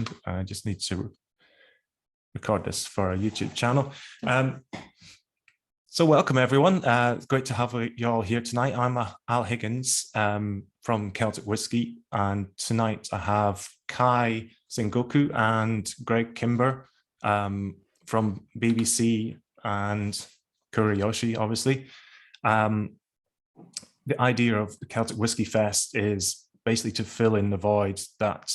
mentioned. I just need to record this for our YouTube channel. So welcome everyone. It's great to have you all here tonight. I'm Al Higgins from Celtic Whiskey, and tonight I have Kai Sengoku and Greg Kimber from BBC and Kurayoshi, obviously. The idea of the Celtic Whiskey Fest is basically to fill in the void that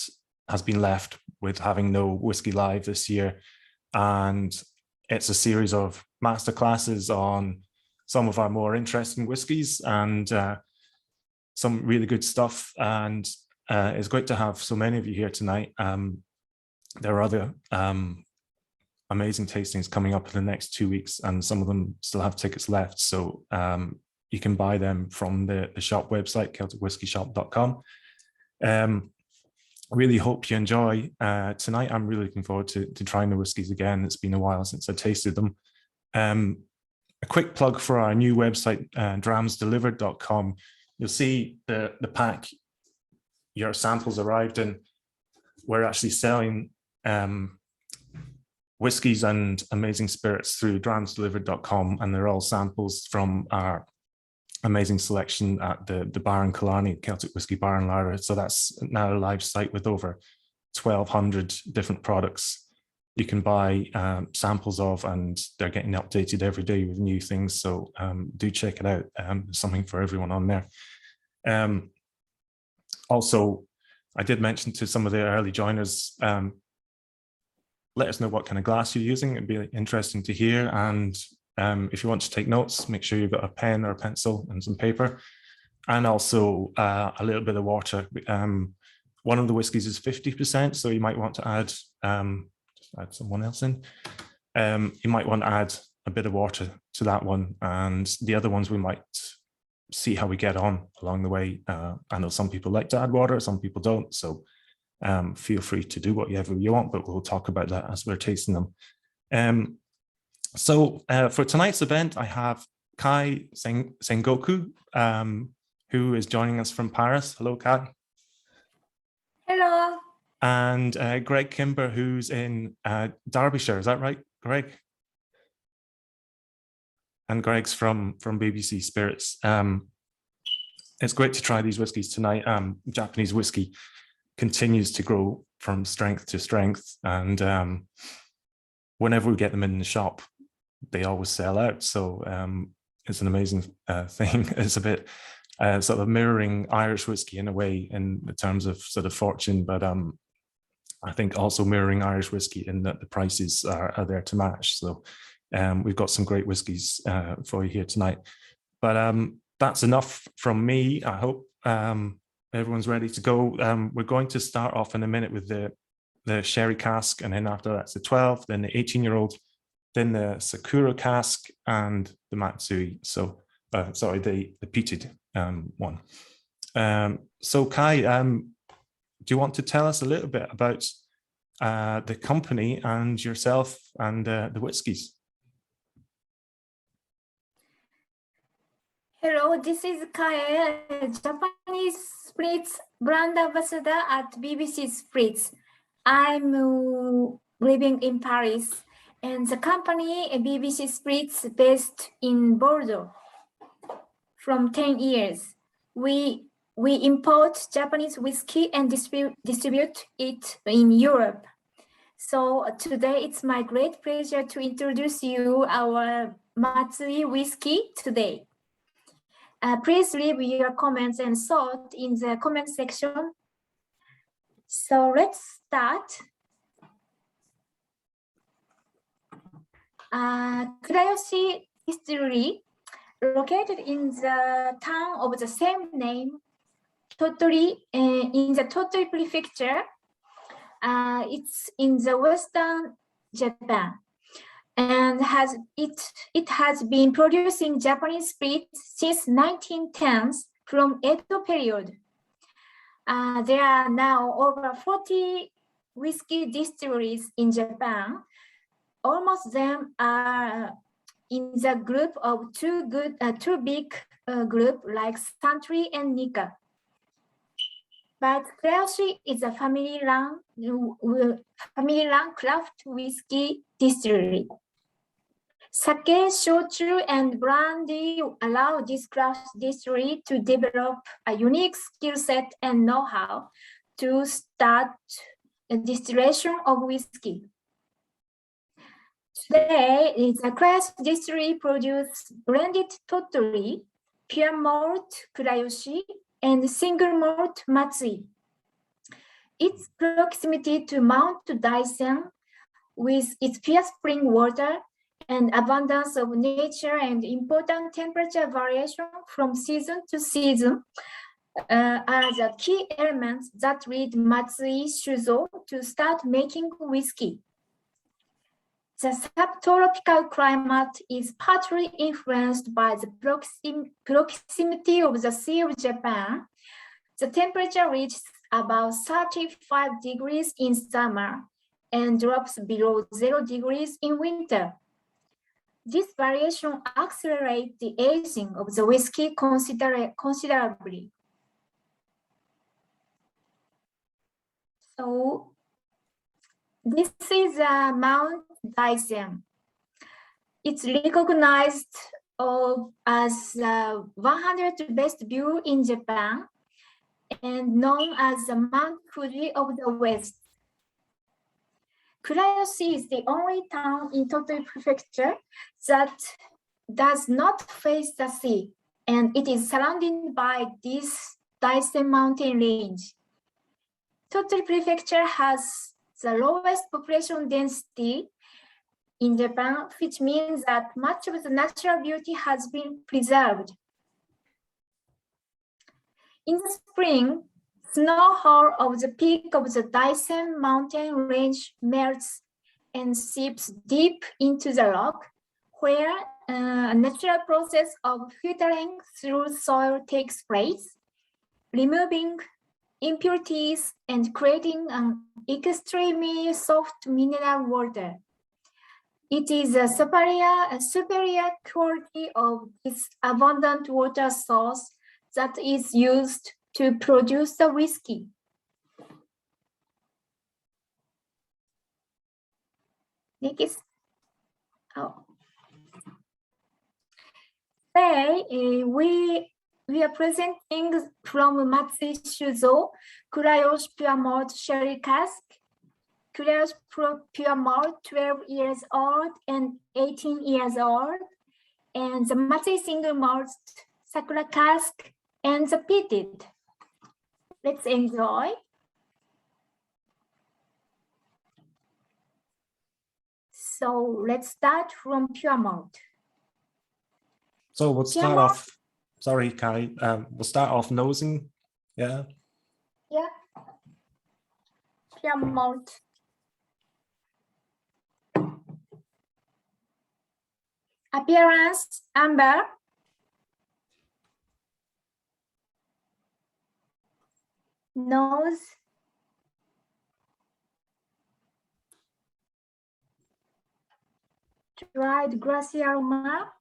has been left with having no Whiskey Live this year. And it's a series of masterclasses on some of our more interesting whiskies and some really good stuff. And it's great to have so many of you here tonight. There are other amazing tastings coming up in the next 2 weeks, and some of them still have tickets left. So you can buy them from the shop website, CelticWhiskeyShop.com. I really hope you enjoy tonight. I'm really looking forward to trying the whiskies again. It's been a while since I tasted them. A quick plug for our new website, dramsdelivered.com. You'll see the pack your samples arrived in. We're actually selling whiskies and amazing spirits through dramsdelivered.com, and they're all samples from our amazing selection at the Bar in Killarney, Celtic Whiskey Bar and Larder. So that's now a live site with over 1,200 different products you can buy samples of, and they're getting updated every day with new things. So do check it out. There's something for everyone on there. Also, I did mention to some of the early joiners, let us know what kind of glass you're using. It'd be interesting to hear. And if you want to take notes, make sure you've got a pen or a pencil and some paper, and also a little bit of water. One of the whiskies is 50%, so you might want to add, just add someone else in. You might want to add a bit of water to that one, and the other ones we might see how we get on along the way. I know some people like to add water, some people don't, so feel free to do whatever you want, but we'll talk about that as we're tasting them. So for tonight's event, I have Kai Sengoku, who is joining us from Paris. Hello, Kai. Hello. And Greg Kimber, who's in Derbyshire. Is that right, Greg? And Greg's from BBC Spirits. It's great to try these whiskies tonight. Japanese whiskey continues to grow from strength to strength, and whenever we get them in the shop, they always sell out. So it's an amazing thing. It's a bit sort of mirroring Irish whiskey in a way in terms of sort of fortune, but I think also mirroring Irish whiskey in that the prices are there to match. So we've got some great whiskies for you here tonight. But that's enough from me. I hope everyone's ready to go. We're going to start off in a minute with the sherry cask, and then after that's the 12, then the 18-year-old, then the Sakura cask, and the Matsui. So, sorry, the peated one. So Kai, do you want to tell us a little bit about the company and yourself and the whiskies? Hello, this is Kai, Japanese Spirits brand ambassador at BBC Spirits. I'm living in Paris, and the company BBC Spirits based in Bordeaux from 10 years. We import Japanese whiskey and distribute it in Europe. So today it's my great pleasure to introduce you our Matsui whiskey today. Please leave your comments and thoughts in the comment section. So let's start. Kurayoshi Distillery, located in the town of the same name, Tottori, in the Tottori Prefecture. It's in the western Japan, and it has been producing Japanese spirits since 1910s from Edo period. There are now over 40 whiskey distilleries in Japan. Almost them are in the group of two big group like Suntory and Nikka. But Kurayoshi is a family-run craft whiskey distillery. Sake, shochu, and brandy allow this craft distillery to develop a unique skill set and know-how to start the distillation of whiskey. Today, the craft distillery produces blended tottori, pure malt Kurayoshi, and single malt Matsui. Its proximity to Mount Daisen, with its pure spring water and abundance of nature and important temperature variation from season to season, are the key elements that lead Matsui Shuzo to start making whiskey. The subtropical climate is partly influenced by the proximity of the Sea of Japan. The temperature reaches about 35 degrees in summer and drops below 0 degrees in winter. This variation accelerates the aging of the whiskey considerably. So this is Mount Daisen. It's recognized as the 100th best view in Japan and known as the Mount Fuji of the West. Kurayoshi is the only town in Tottori Prefecture that does not face the sea, and it is surrounded by this Daisen mountain range. Tottori Prefecture has the lowest population density in Japan, which means that much of the natural beauty has been preserved. In the spring, snowfall of the peak of the Daisen mountain range melts and seeps deep into the rock, where a natural process of filtering through soil takes place, removing impurities and creating an extremely soft mineral water. It is a superior quality of this abundant water source that is used to produce the whiskey. Next. Today, we are presenting from Matsui Shuzo, Kurayoshi Pure Malt Sherry Cask, Kurayoshi Pure Malt 12 years old and 18 years old, and the Matsui Single Malt Sakura Cask, and the Peated. Let's enjoy. So let's start from Pure Malt. So we'll start off, sorry, Kai, we'll start off nosing, yeah? Yeah. Pure Malt. Appearance, amber. Nose. Dried grassy aroma.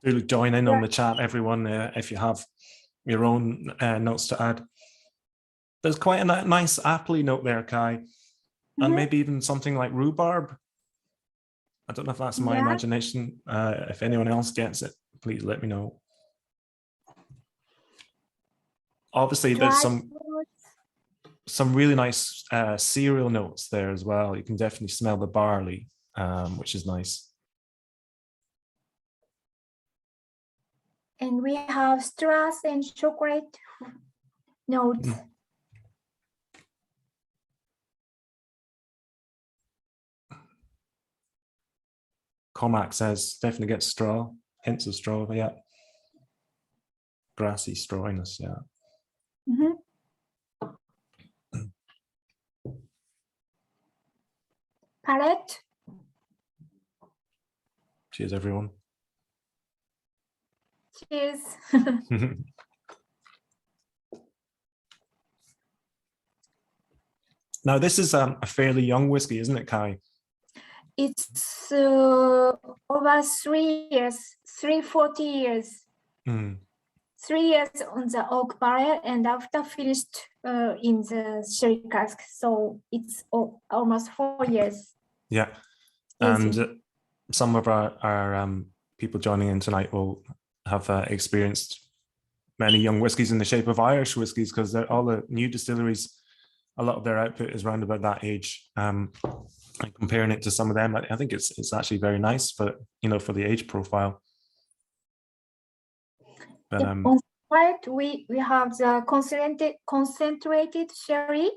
Do join in on the chat, everyone, if you have your own notes to add. There's quite a nice appley note there, Kai, and maybe even something like rhubarb. I don't know if that's my imagination. If anyone else gets it, please let me know. Obviously, there's some really nice cereal notes there as well. You can definitely smell the barley, which is nice. And we have straws and chocolate notes. Cormac says definitely get straw, hints of straw, yeah. Grassy strawiness, yeah. Palette. Cheers, everyone. Cheers. Now, this is a fairly young whiskey, isn't it, Kai? It's over 3 years, 40 years. Mm. 3 years on the oak barrel, and after finished in the sherry cask. So it's almost 4 years. Yeah. And some of our people joining in tonight will have experienced many young whiskies in the shape of Irish whiskies, because all the new distilleries, a lot of their output is around about that age. And comparing it to some of them, I think it's actually very nice for, you know, for the age profile. But, on the right, we have the concentrated sherry,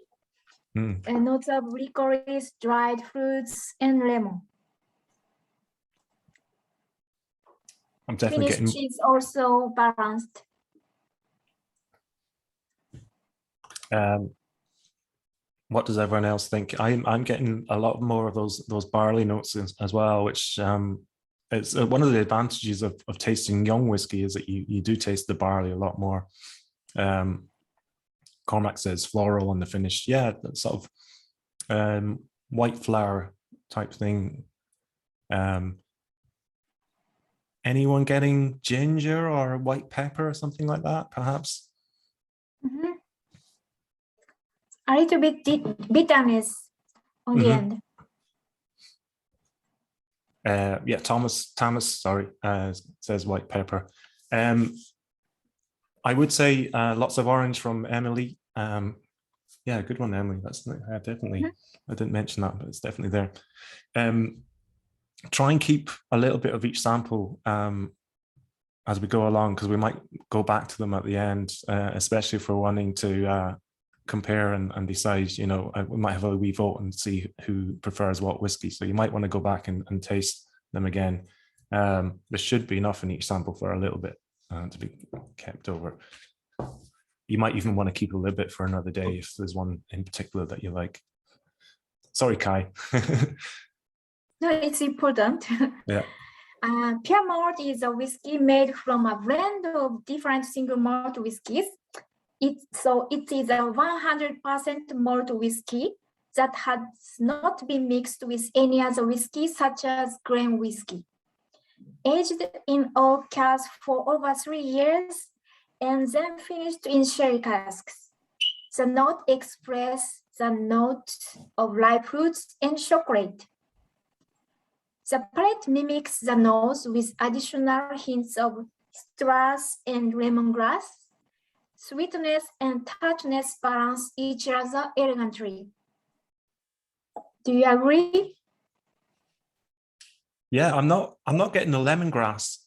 and notes of licorice, dried fruits, and lemon. I'm definitely Finish is also balanced. What does everyone else think? I'm getting a lot more of those barley notes as well, which it's one of the advantages of tasting young whiskey is that you do taste the barley a lot more. Cormac says floral on the finish. Yeah, that sort of white flower type thing. Anyone getting ginger or white pepper or something like that, perhaps? Mm-hmm. A little bit bitterness on the end. Yeah, Thomas, sorry, says white pepper. I would say lots of orange from Emily. Yeah, good one, Emily. That's definitely, I didn't mention that, but it's definitely there. Try and keep a little bit of each sample as we go along, because we might go back to them at the end, especially if we're wanting to compare and decide, you know, we might have a wee vote and see who prefers what whiskey. So you might want to go back and taste them again. There should be enough in each sample for a little bit to be kept over. You might even want to keep a little bit for another day if there's one in particular that you like. Sorry, Kai. No, it's important. Yeah. Pure malt is a whiskey made from a blend of different single malt whiskeys. It is a 100% malt whiskey that has not been mixed with any other whiskey, such as grain whiskey. Aged in oak casks for over 3 years, and then finished in sherry casks. The note expresses the note of ripe fruits and chocolate. The palate mimics the nose with additional hints of citrus and lemongrass. Sweetness and tartness balance each other elegantly. Do you agree? Yeah, I'm not getting the lemongrass,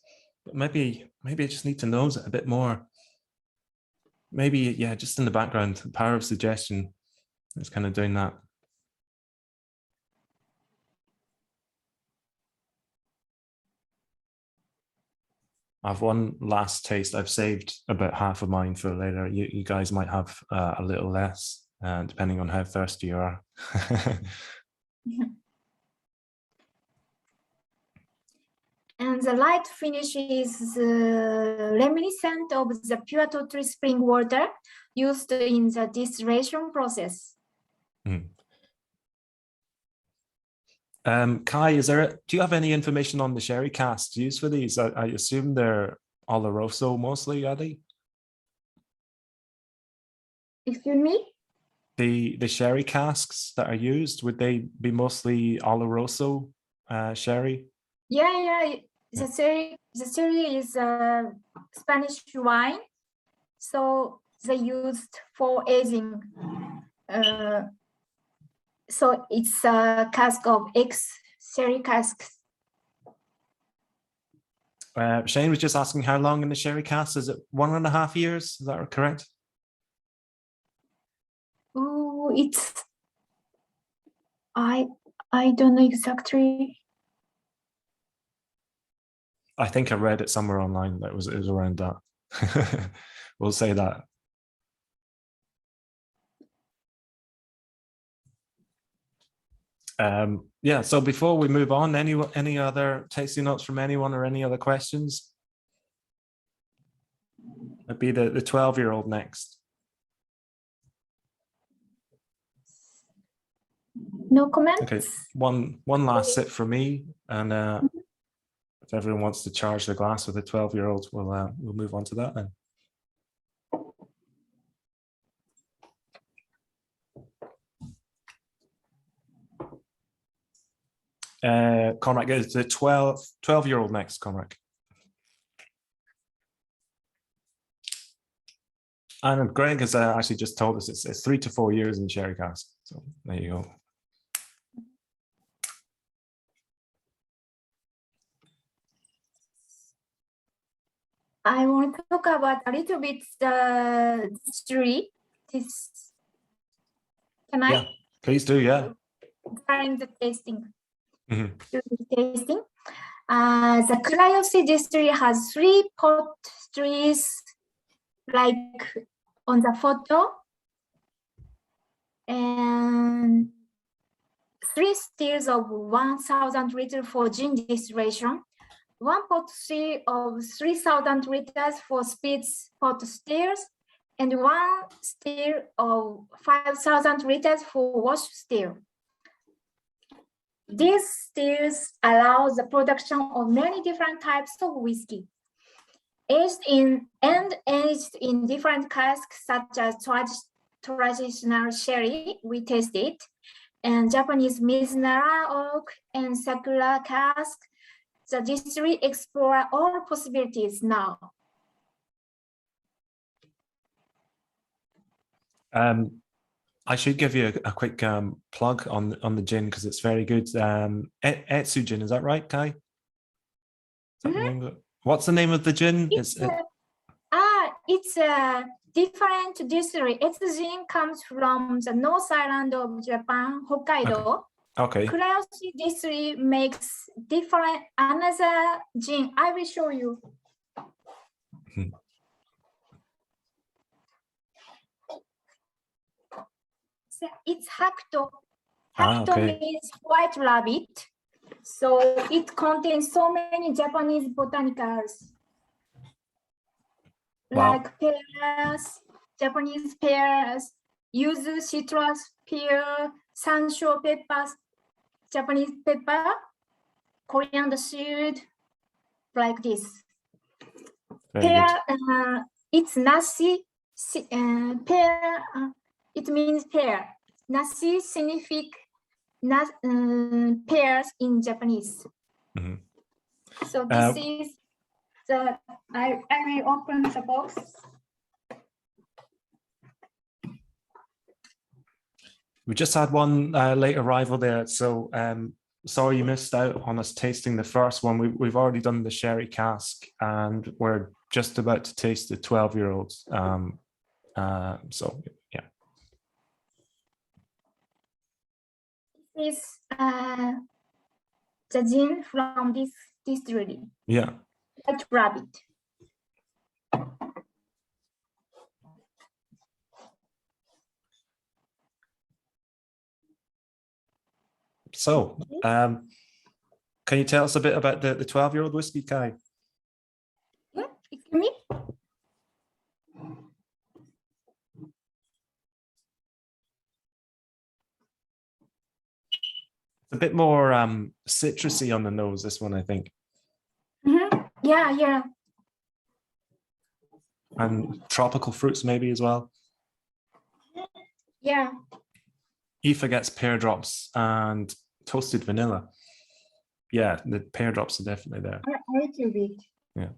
but maybe I just need to nose it a bit more. Maybe, yeah, just in the background, the power of suggestion is kind of doing that. I've one last taste. I've saved about half of mine for later. You guys might have a little less, depending on how thirsty you are. And the light finish is reminiscent of the pure Totri spring water used in the distillation process. Kai, do you have any information on the sherry casks used for these? I assume they're Oloroso mostly, are they? Excuse me? The sherry casks that are used, would they be mostly Oloroso sherry? Yeah. The sherry is Spanish wine, so they used for aging. So it's a cask of sherry casks. Shane was just asking how long in the sherry cask. Is it 1.5 years? Is that correct? Oh, it's I don't know exactly. I think I read it somewhere online that it was around that. We'll say that. Yeah, so before we move on, any other tasting notes from anyone or any other questions? It'd be the 12-year-old next. No comments. Okay, one last sip for me, and if everyone wants to charge the glass with a 12-year-old, we'll move on to that then. Cormac, is the 12-year-old next, Cormac. And Greg has actually just told us it's 3 to 4 years in sherry cask. So there you go. I want to talk about a little bit the distillery. Can I? Yeah, please do. Yeah. During the tasting. Mm-hmm. The Kurayoshi distillery has 3 pot stills, like on the photo, and 3 stills of 1,000 liters for gin distillation, 1 pot still of 3,000 liters for spirits pot stills, and 1 still of 5,000 liters for wash still. These stills allow the production of many different types of whiskey. Aged in different casks, such as traditional sherry, we tasted, and Japanese Mizunara oak and Sakura cask. The distillery explore all possibilities now. I should give you a quick plug on the gin because it's very good. Etsu gin, is that right, Kai? Is that the name of it? What's the name of the gin? It's a different distillery. Etsu gin comes from the North Island of Japan, Hokkaido. Okay. Kurayoshi distillery makes different another gin. I will show you. It's Hakuto. Hakuto means white rabbit. So it contains so many Japanese botanicals. Wow. Like pears, Japanese pears, yuzu, citrus, pear, sansho peppers, Japanese pepper, coriander seed, like this. Pear, it's nasi, pear, it means pear. Nasi signifies pears in Japanese. Mm-hmm. So this is the, I will open the box. We just had one late arrival there, so sorry you missed out on us tasting the first one. We've already done the sherry cask, and we're just about to taste the 12-year-olds. So yeah. This is the gin from this distillery. Yeah. White rabbit. So, can you tell us a bit about the 12-year-old whiskey, Kai? Yeah, it's me. It's a bit more citrusy on the nose, this one, I think. Mm-hmm. Yeah. And tropical fruits maybe as well. Yeah. Aoife gets pear drops and toasted vanilla. Yeah, the pear drops are definitely there. A little bit. Yeah.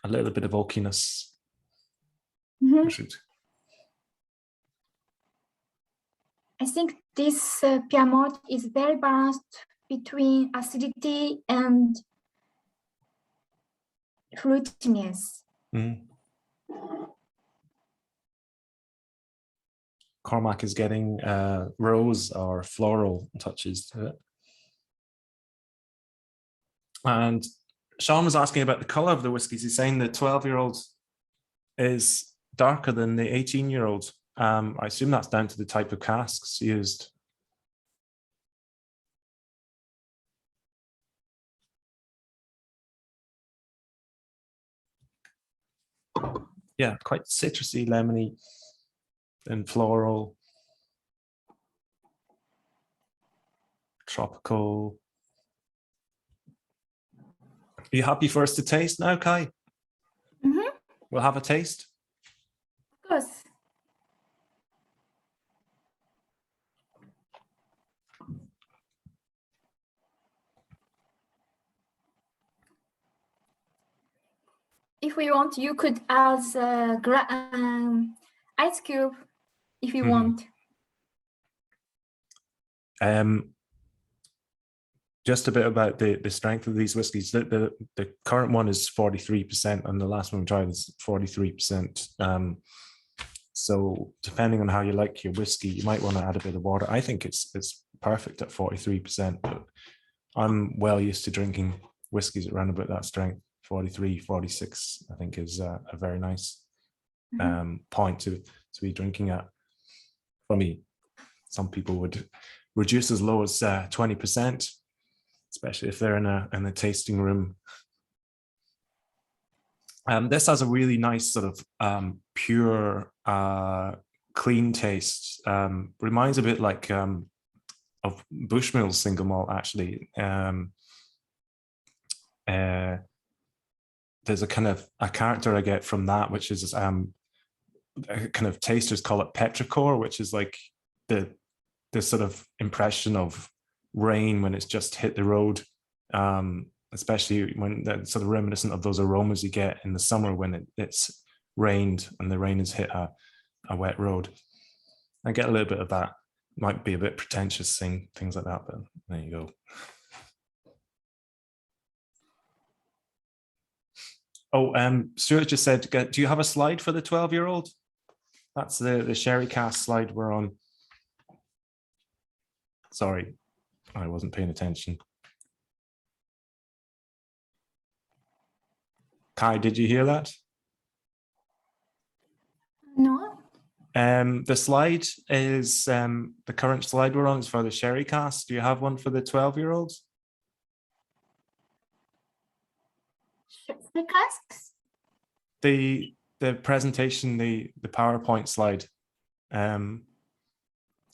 A little bit of oakiness. Mm-hmm. I think this Piedmont is very balanced between acidity and fruitiness. Mm. Cormac is getting rose or floral touches to it. And Sean was asking about the color of the whiskies. He's saying the 12-year-old is darker than the 18-year-old. I assume that's down to the type of casks used. yeah, quite citrusy, lemony, and floral, tropical. Are you happy for us to taste now, Kai? Mm-hmm. We'll have a taste. Of course. If we want, you could add ice cube if you want. Just a bit about the strength of these whiskies. The current one is 43%, and the last one we tried is 43%. So depending on how you like your whiskey, you might want to add a bit of water. I think it's perfect at 43%, but I'm well used to drinking whiskies around about that strength. 43, 46, I think is a very nice point to be drinking at. For me, some people would reduce as low as 20%, especially if they're in a tasting room. This has a really nice sort of pure, clean taste. Reminds a bit like of Bushmills single malt, actually. There's a kind of a character I get from that, which is kind of tasters call it petrichor, which is like the sort of impression of rain when it's just hit the road, especially when that's sort of reminiscent of those aromas you get in the summer when it's rained and the rain has hit a wet road. I get a little bit of that. Might be a bit pretentious saying things like that, but there you go. Oh, Stuart just said, do you have a slide for the 12-year-old? That's the sherry cask slide we're on. Sorry, I wasn't paying attention. Kai, did you hear that? No. The slide is the current slide we're on is for the sherry cask. Do you have one for the 12-year-olds? The casks? The presentation, the PowerPoint slide. Do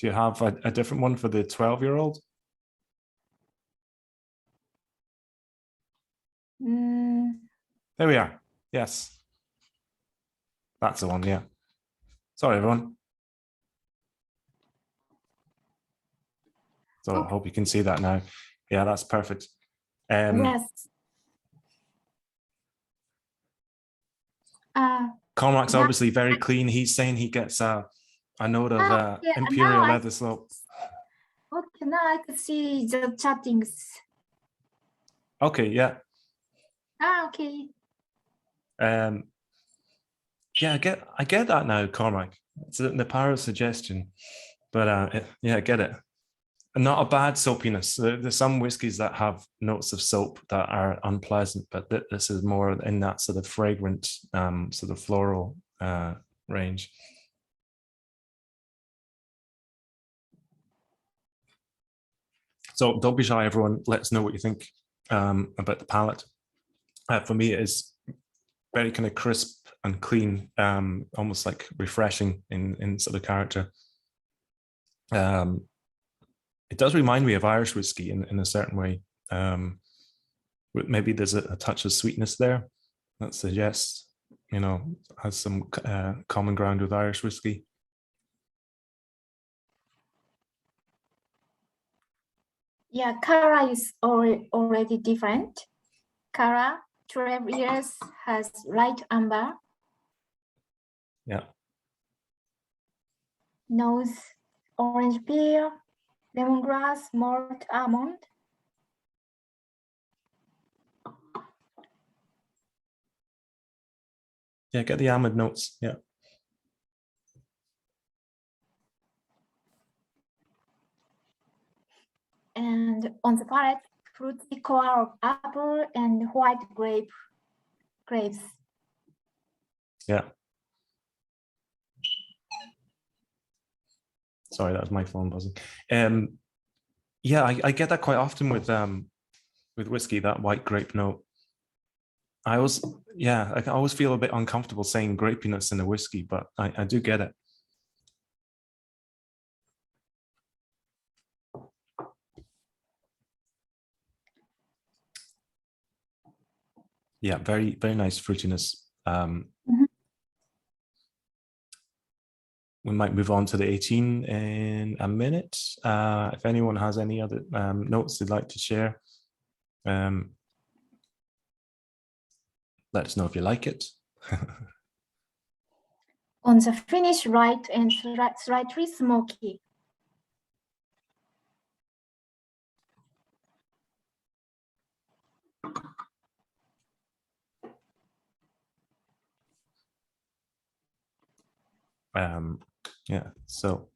you have a different one for the 12-year-old? There we are. Yes. That's the one, yeah. Sorry, everyone. So I hope you can see that now. Yeah, that's perfect. Yes. Cormac's obviously very clean. He's saying he gets a note of Imperial Leather Slope. Okay, now I can see the chattings. Okay, yeah. Okay. Yeah, I get that now, Cormac. It's the power of suggestion. But yeah, I get it. And not a bad soapiness. There's some whiskies that have notes of soap that are unpleasant, but this is more in that sort of fragrant, sort of floral range. So don't be shy, everyone. Let us know what you think about the palate. For me, it is very kind of crisp and clean, almost like refreshing in sort of character. It does remind me of Irish whiskey in a certain way. Maybe there's a touch of sweetness there that suggests, has some common ground with Irish whiskey. Yeah, Cara is already different. Cara, 12 years, has light amber. Yeah. Nose, orange peel, lemongrass, malt, almond. Yeah, get the almond notes. Yeah. And on the palate, fruity core of apple and white grapes. Yeah. Sorry, that was my phone buzzing. Yeah, I get that quite often with whiskey, that white grape note. I always, yeah, I always feel a bit uncomfortable saying grapiness in a whiskey, but I do get it. Yeah, very, very nice fruitiness. We might move on to the 18 in a minute. If anyone has any other notes they'd like to share, let us know if you like it. On the finish, light and slightly smoky. Yeah, so.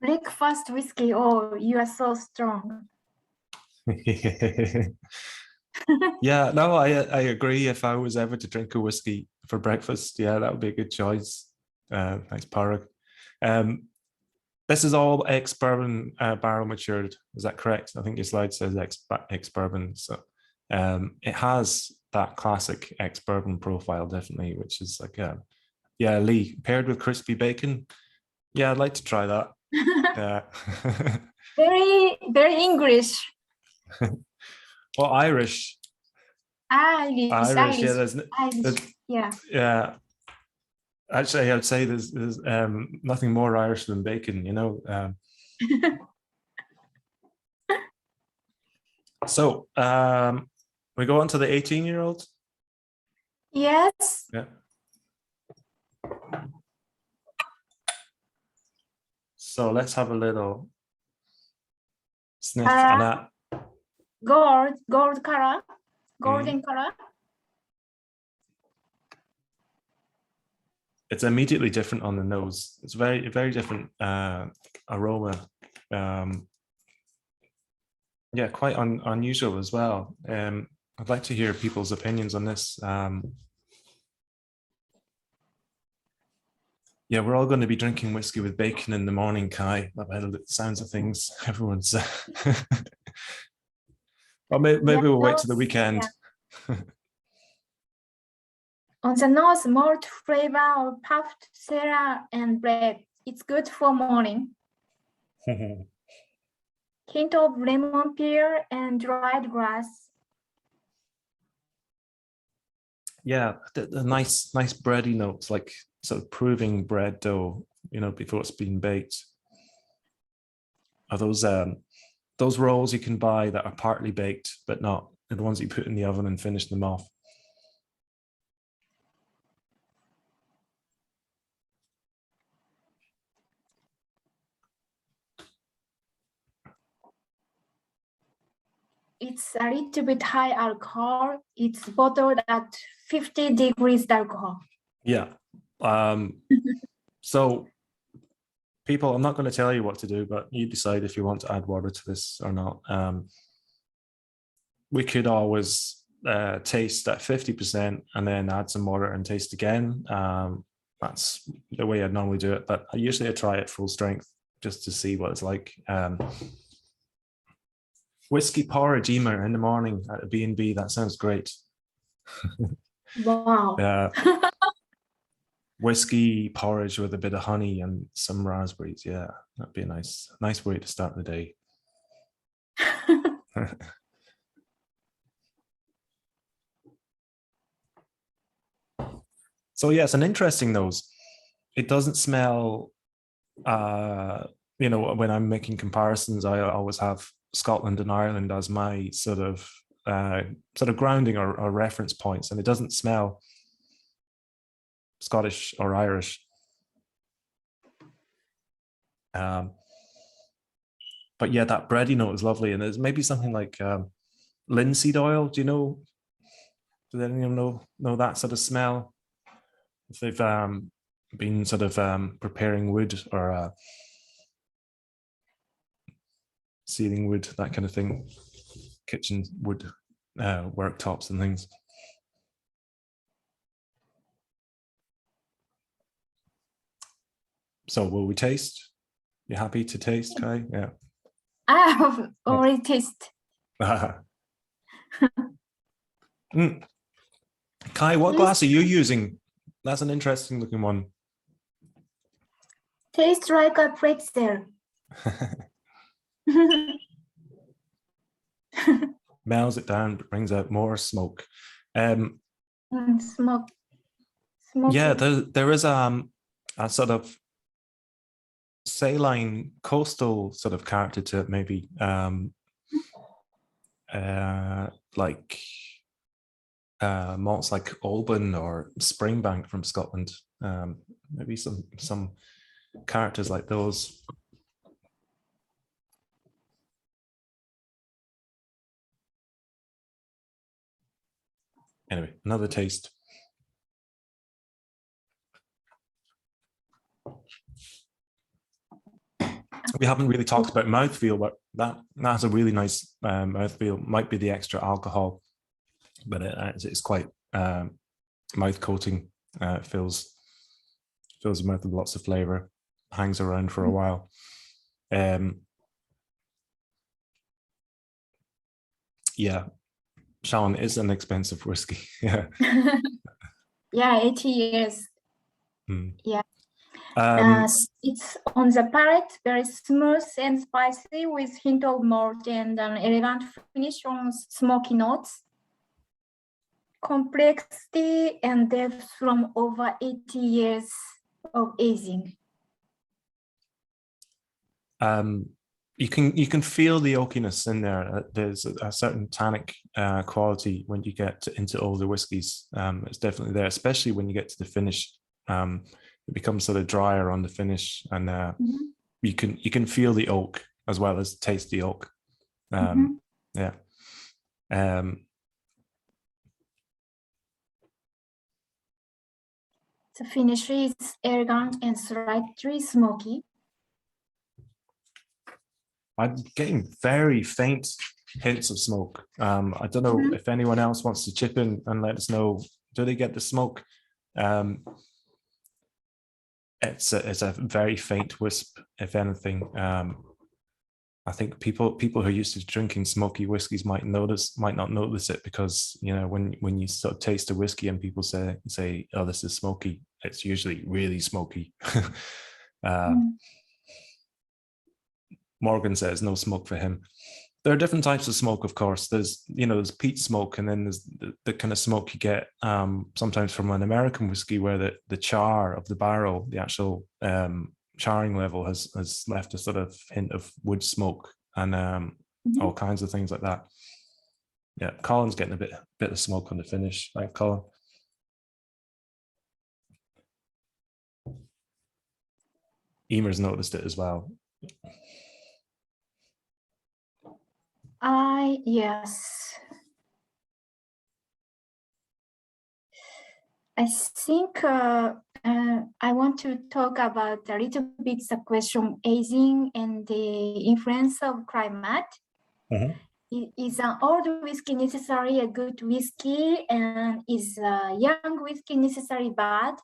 Breakfast whiskey, oh, you are so strong. Yeah, no, I agree. If I was ever to drink a whiskey for breakfast, yeah, that would be a good choice. Nice Parag. This is all ex-bourbon barrel matured. Is that correct? I think your slide says ex-bourbon. So it has that classic ex-bourbon profile, definitely, which is like, yeah, Lee, paired with crispy bacon. Yeah, I'd like to try that. Yeah. Very, very English. Well, Irish. Irish. Yeah, yeah. Yeah. Actually, I would say there's nothing more Irish than bacon, you know. So we go on to the 18-year-old. Yes. Yeah. So let's have a little sniff on that. Gold color, golden color. It's immediately different on the nose. It's very, very different aroma. Yeah, quite unusual as well. I'd like to hear people's opinions on this. Yeah, we're all going to be drinking whiskey with bacon in the morning, Kai. By the sounds of things, everyone's. Well, maybe we'll wait till the weekend. Yeah. On the nose, malt flavor of puffed celery and bread. It's good for morning. Hint of lemon peel and dried grass. Yeah, the nice bready notes, like sort of proving bread dough, you know, before it's been baked. Are those rolls you can buy that are partly baked but not, the ones you put in the oven and finish them off. It's a little bit high alcohol. It's bottled at 50 degrees alcohol. Yeah. So people, I'm not going to tell you what to do, but you decide if you want to add water to this or not. We could always taste at 50% and then add some water and taste again. That's the way I'd normally do it, but usually I try it full strength just to see what it's like. Whiskey porridge Emer in the morning at a B&B, that sounds great. Wow. Whiskey porridge with a bit of honey and some raspberries. Yeah, that'd be a nice way to start the day. So yeah, it's an interesting nose. It doesn't smell, you know, when I'm making comparisons, I always have Scotland and Ireland as my sort of grounding or reference points, and it doesn't smell Scottish or Irish. But yeah, that bready note is lovely, and there's maybe something like linseed oil. Do you know? Does anyone know that sort of smell? If they've been sort of preparing wood or sealing wood, that kind of thing, kitchen wood worktops and things. So will we taste? You happy to taste, Kai? Yeah. I have already tasted. Mm. Kai, what Taste, glass are you using? That's an interesting looking one. tastes like a pretzel. Melts it down, but brings out more smoke. Smoke, smoky. Yeah, there is a sort of saline coastal sort of character to it, maybe. Like malts like Alban or Springbank from Scotland. Maybe some characters like those. Anyway, another taste. We haven't really talked about mouthfeel, but that has a really nice mouthfeel. Might be the extra alcohol, but it's quite mouth coating. Fills your mouth with lots of flavor. Hangs around for a while. Yeah, Sean is an expensive whiskey. Yeah. Yeah, 80 years. Yeah. Um, It's on the palate, very smooth and spicy with hint of malt and an elegant finish on smoky notes. Complexity and depth from over 80 years of aging. you can feel the oakiness in there. There's a certain tannic quality when you get into older whiskies. It's definitely there, especially when you get to the finish. It becomes sort of drier on the finish, and you can feel the oak as well as taste the oak. Yeah. The finish is elegant and slightly smoky. I'm getting very faint hints of smoke. I don't know if anyone else wants to chip in and let us know. Do they get the smoke? It's a very faint wisp, if anything. I think people who are used to drinking smoky whiskeys might not notice it, because when you sort of taste a whiskey and people say, oh, this is smoky, it's usually really smoky. Morgan says no smoke for him. There are different types of smoke, of course. There's peat smoke, and then there's the kind of smoke you get sometimes from an American whiskey, where the char of the barrel, the actual charring level has left a sort of hint of wood smoke and all kinds of things like that. Yeah, Colin's getting a bit of smoke on the finish. Right, Colin? Emer's noticed it as well. Yes. I think I want to talk about a little bit the question aging and the influence of climate. Is an old whiskey necessarily a good whiskey, and is a young whiskey necessarily bad?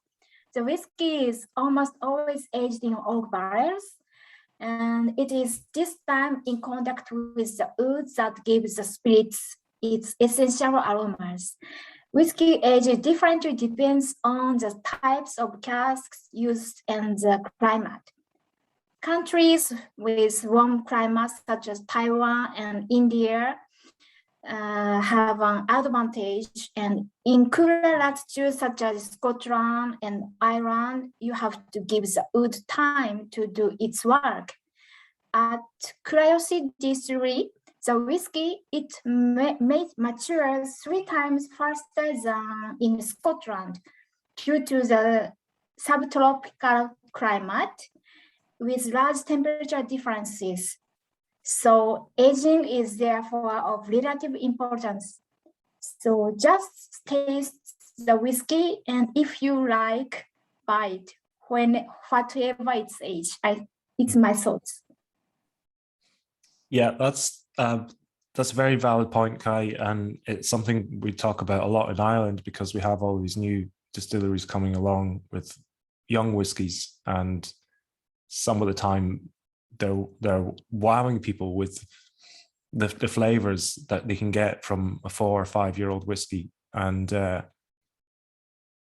The whiskey is almost always aged in oak barrels, and it is this time in contact with the wood that gives the spirits its essential aromas. Whiskey age differently depends on the types of casks used and the climate. Countries with warm climates such as Taiwan and India have an advantage, and in cooler latitudes such as Scotland and Ireland, you have to give the wood time to do its work. At Kurayoshi Distillery, the whiskey matures 3 times faster than in Scotland due to the subtropical climate with large temperature differences. So aging is therefore of relative importance. So just taste the whiskey, and if you like, buy it whatever its age. It's my thoughts. Yeah, that's a very valid point, Kai, and it's something we talk about a lot in Ireland, because we have all these new distilleries coming along with young whiskies, and some of the time they're wowing people with the flavors that they can get from a 4 or 5 year old whiskey, and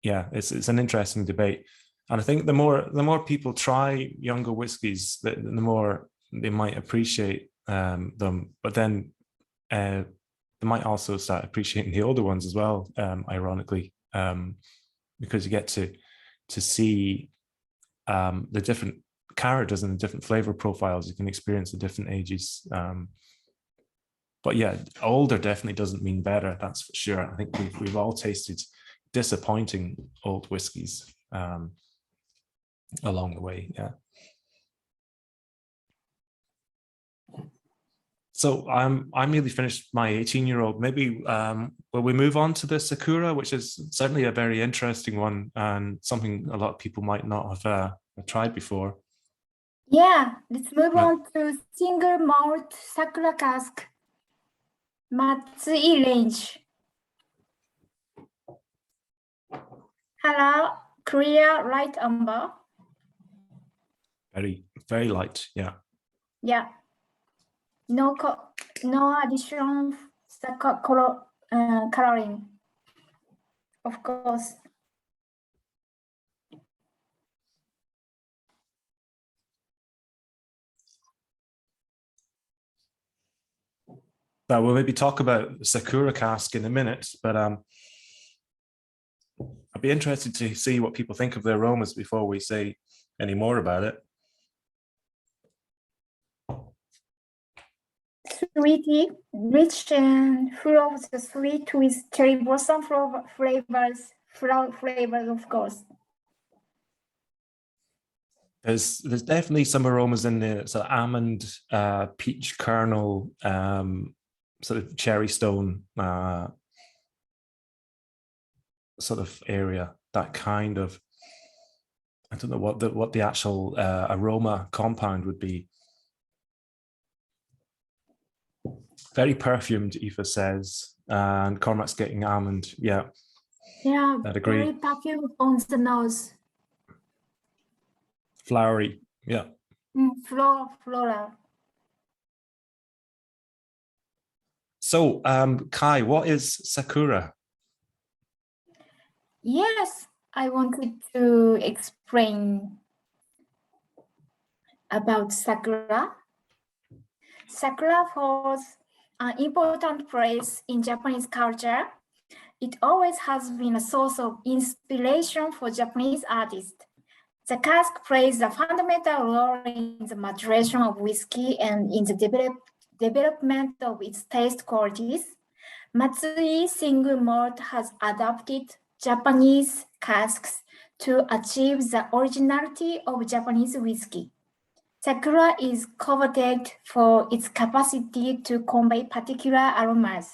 yeah, it's an interesting debate. And I think the more people try younger whiskies, the more they might appreciate them. But then they might also start appreciating the older ones as well, ironically, because you get to see the different characters and the different flavor profiles you can experience at different ages. But yeah, older definitely doesn't mean better. That's for sure. I think we've all tasted disappointing old whiskies along the way. Yeah. So I'm nearly finished my 18-year-old. Maybe will we move on to the Sakura, which is certainly a very interesting one and something a lot of people might not have tried before. Yeah, let's move Yeah. on to single malt Sakura cask, Matsui range. Hello, clear light amber. Very, very light. Yeah. Yeah. No addition coloring, of course. We'll maybe talk about Sakura cask in a minute, but I'd be interested to see what people think of the aromas before we say any more about it. Sweety, rich and full of the sweet with cherry blossom flavors, of course. There's definitely some aromas in there, so almond, peach kernel, sort of cherry stone sort of area. That kind of, I don't know what the actual aroma compound would be. Very perfumed, Aoife says, and Cormac's getting almond. Yeah, Yeah, I'd agree. very perfumed on the nose. Flowery, yeah. Floral. So, Kai, what is Sakura? Yes, I wanted to explain about Sakura. Sakura holds an important place in Japanese culture. It always has been a source of inspiration for Japanese artists. The cask plays a fundamental role in the maturation of whiskey and in the development of its taste qualities. Matsui single malt has adapted Japanese casks to achieve the originality of Japanese whiskey. Sakura is coveted for its capacity to convey particular aromas,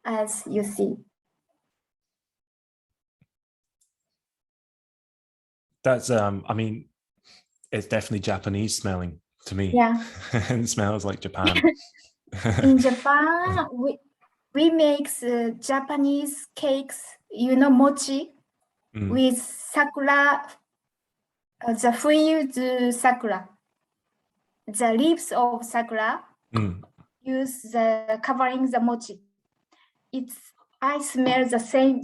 as you see. That's, I mean, it's definitely Japanese smelling to me. Yeah. It smells like Japan. In Japan, we make Japanese cakes, mochi, with sakura, the fused sakura. The leaves of sakura use the covering the mochi. I smell the same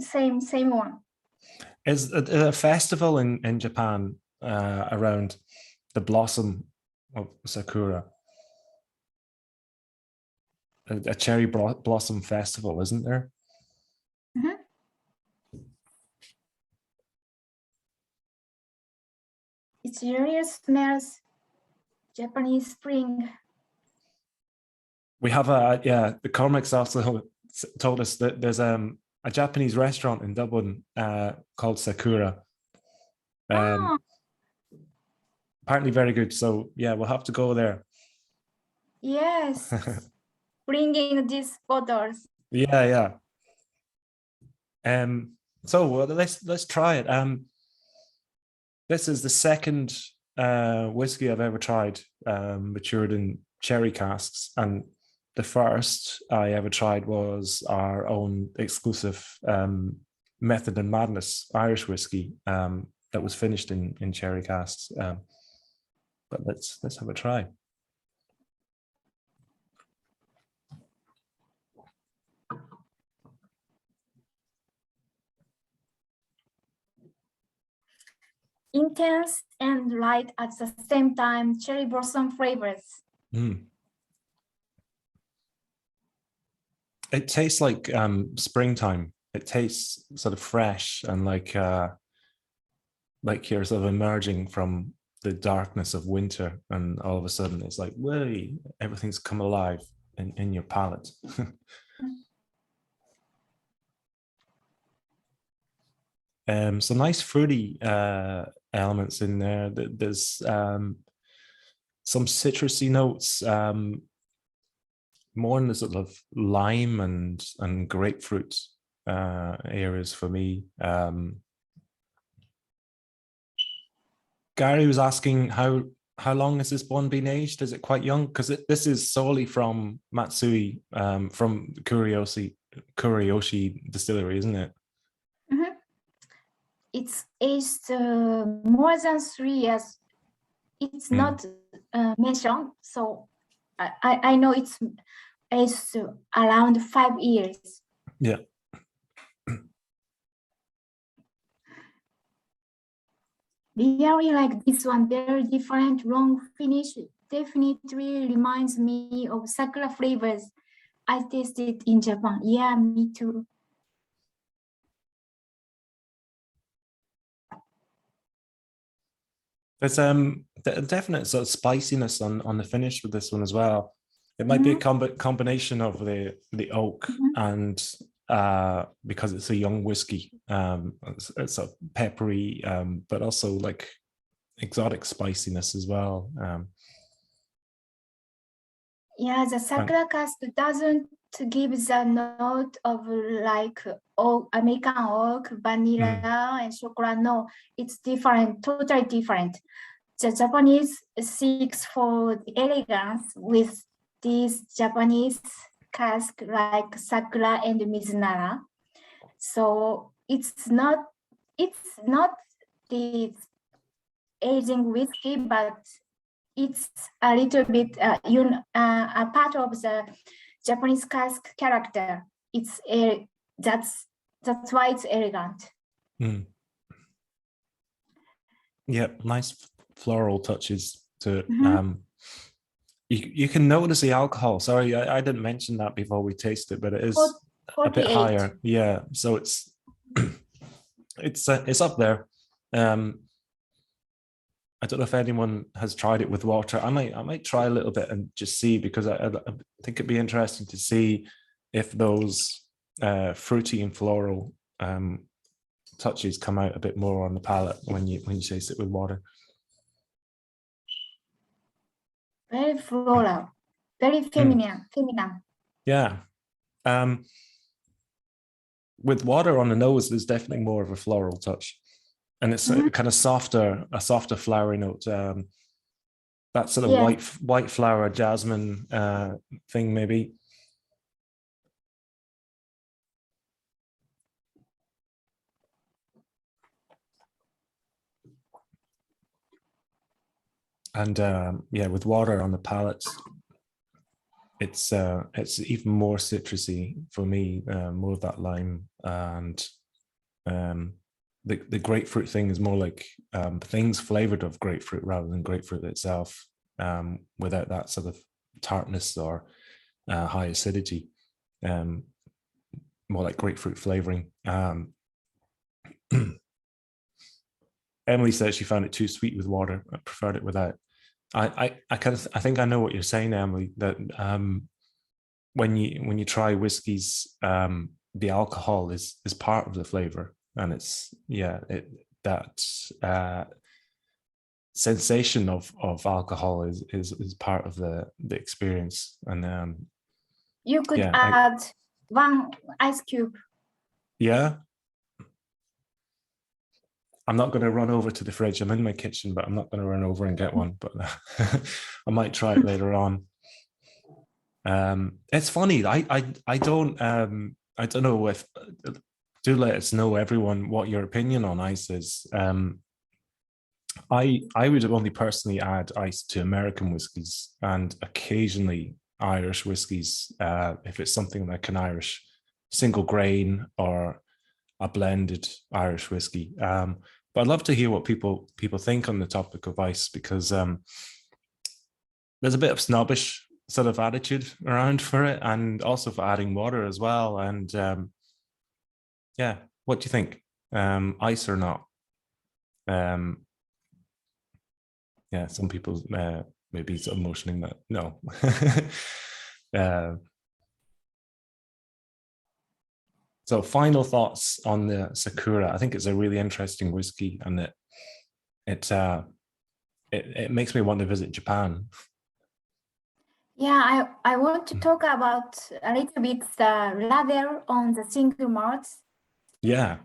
one. Is a festival in Japan around the blossom of Sakura? A cherry blossom festival, isn't there? Mm-hmm. It really smells Japanese spring. We have the Cormac's also told us that there's a Japanese restaurant in Dublin called Sakura. Apparently very good. So yeah, we'll have to go there. Yes, bringing these bottles. Yeah. So let's try it. This is the second whiskey I've ever tried matured in cherry casks, and the first I ever tried was our own exclusive Method and Madness Irish whiskey that was finished in cherry casks. But let's have a try. intense and light at the same time, cherry blossom flavors. It tastes like springtime. It tastes sort of fresh and like you're sort of emerging from the darkness of winter, and all of a sudden it's like, whoa, everything's come alive in your palate. Some nice fruity elements in there. There's some citrusy notes, more in the sort of lime and grapefruit areas for me. Gary was asking how long has this one been aged? Is it quite young? Because this is solely from Matsui, from Kurayoshi Distillery, isn't it? Mm-hmm. It's aged more than 3 years. It's not mentioned, so I know it's aged around 5 years. Yeah. Really like this one, very different, long finish. Definitely reminds me of sakura flavors I tasted in Japan. Yeah, me too. There's a definite sort of spiciness on the finish with this one as well. It might be a combination of the oak and because it's a young whiskey, it's a peppery, but also like exotic spiciness as well. Yeah, the sakura cask doesn't give the note of like American oak, vanilla, and chocolate. No, it's different, totally different. The Japanese seeks for the elegance with these Japanese cask like sakura and mizunara. So it's not the aging whiskey, but it's a little bit a part of the Japanese cask character. It's that's why it's elegant. Yeah, nice floral touches to you can notice the alcohol. Sorry, I didn't mention that before we tasted it, but it is 48. a bit higher. Yeah, so it's it's up there. I don't know if anyone has tried it with water. I might try a little bit and just see, because I think it'd be interesting to see if those fruity and floral touches come out a bit more on the palate when you taste it with water. Very floral, very feminine. Yeah. With water on the nose, there's definitely more of a floral touch, and it's a kind of a softer flowery note. That sort of white flower jasmine thing, maybe. And with water on the palate, it's even more citrusy for me, more of that lime, and the grapefruit thing is more like things flavored of grapefruit rather than grapefruit itself, without that sort of tartness or high acidity, more like grapefruit flavoring. Emily said she found it too sweet with water. I preferred it without. I think I know what you're saying, Emily, that when you try whiskeys, the alcohol is part of the flavor, and it's that sensation of alcohol is part of the experience. And you could add one ice cube. Yeah. I'm not going to run over to the fridge. I'm in my kitchen, but I'm not going to run over and get one. But I might try it later on. It's funny. I don't know if. Do let us know, everyone, what your opinion on ice is. I would only personally add ice to American whiskies and occasionally Irish whiskies, if it's something like an Irish single grain or a blended Irish whiskey. But I'd love to hear what people think on the topic of ice, because there's a bit of snobbish sort of attitude around for it, and also for adding water as well. And yeah, what do you think? Ice or not? Yeah, some people maybe sort of motioning that no. So final thoughts on the Sakura. I think it's a really interesting whiskey, and it makes me want to visit Japan. Yeah, I want to talk about a little bit the ladder on the single malts. Yeah.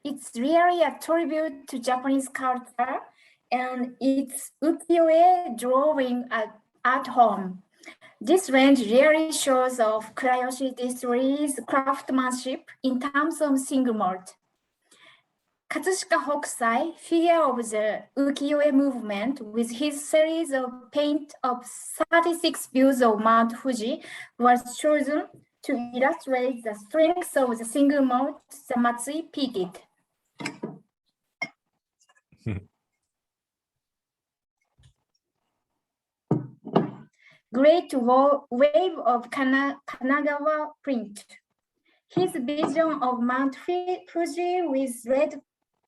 It's really a tribute to Japanese culture, and it's ukiyo-e drawing at home. This range really shows off Kurayoshi Distilleries' craftsmanship in terms of single malt. Katsushika Hokusai, figure of the ukiyo-e movement, with his series of paint of 36 views of Mount Fuji, was chosen to illustrate the strength of the single malt the Matsui peated. Great wave of Kanagawa print. His vision of Mount Fuji with red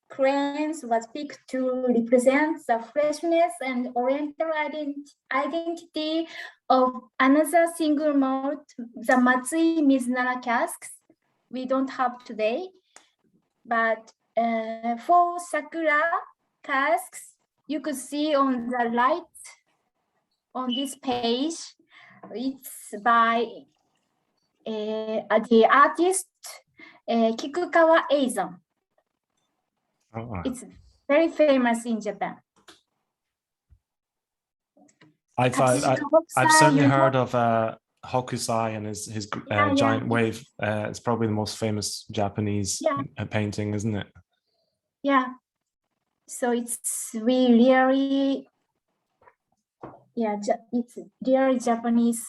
cranes was picked to represent the freshness and oriental identity of another single malt, the Matsui Mizunara casks we don't have today. But for Sakura casks, you could see on the right on this page, it's by the artist Kikukawa Eizon. Oh. It's very famous in Japan. I've certainly heard of Hokusai and his giant wave. It's probably the most famous Japanese painting, isn't it? Yeah. So it's really it's really Japanese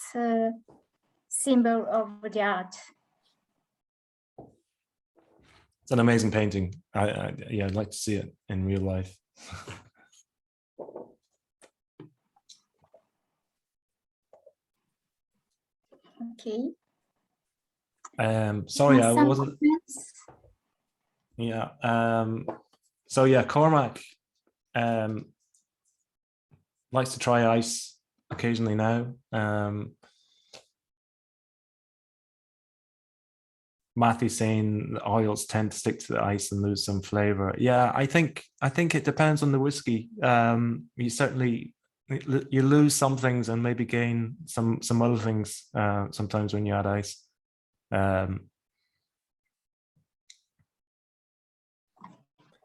symbol of the art. It's an amazing painting. I'd like to see it in real life. Okay. Sorry, I wasn't. Yeah. So yeah, Cormac likes to try ice occasionally now. Matthew's saying the oils tend to stick to the ice and lose some flavor. Yeah, I think it depends on the whiskey. You certainly you lose some things and maybe gain some other things sometimes when you add ice.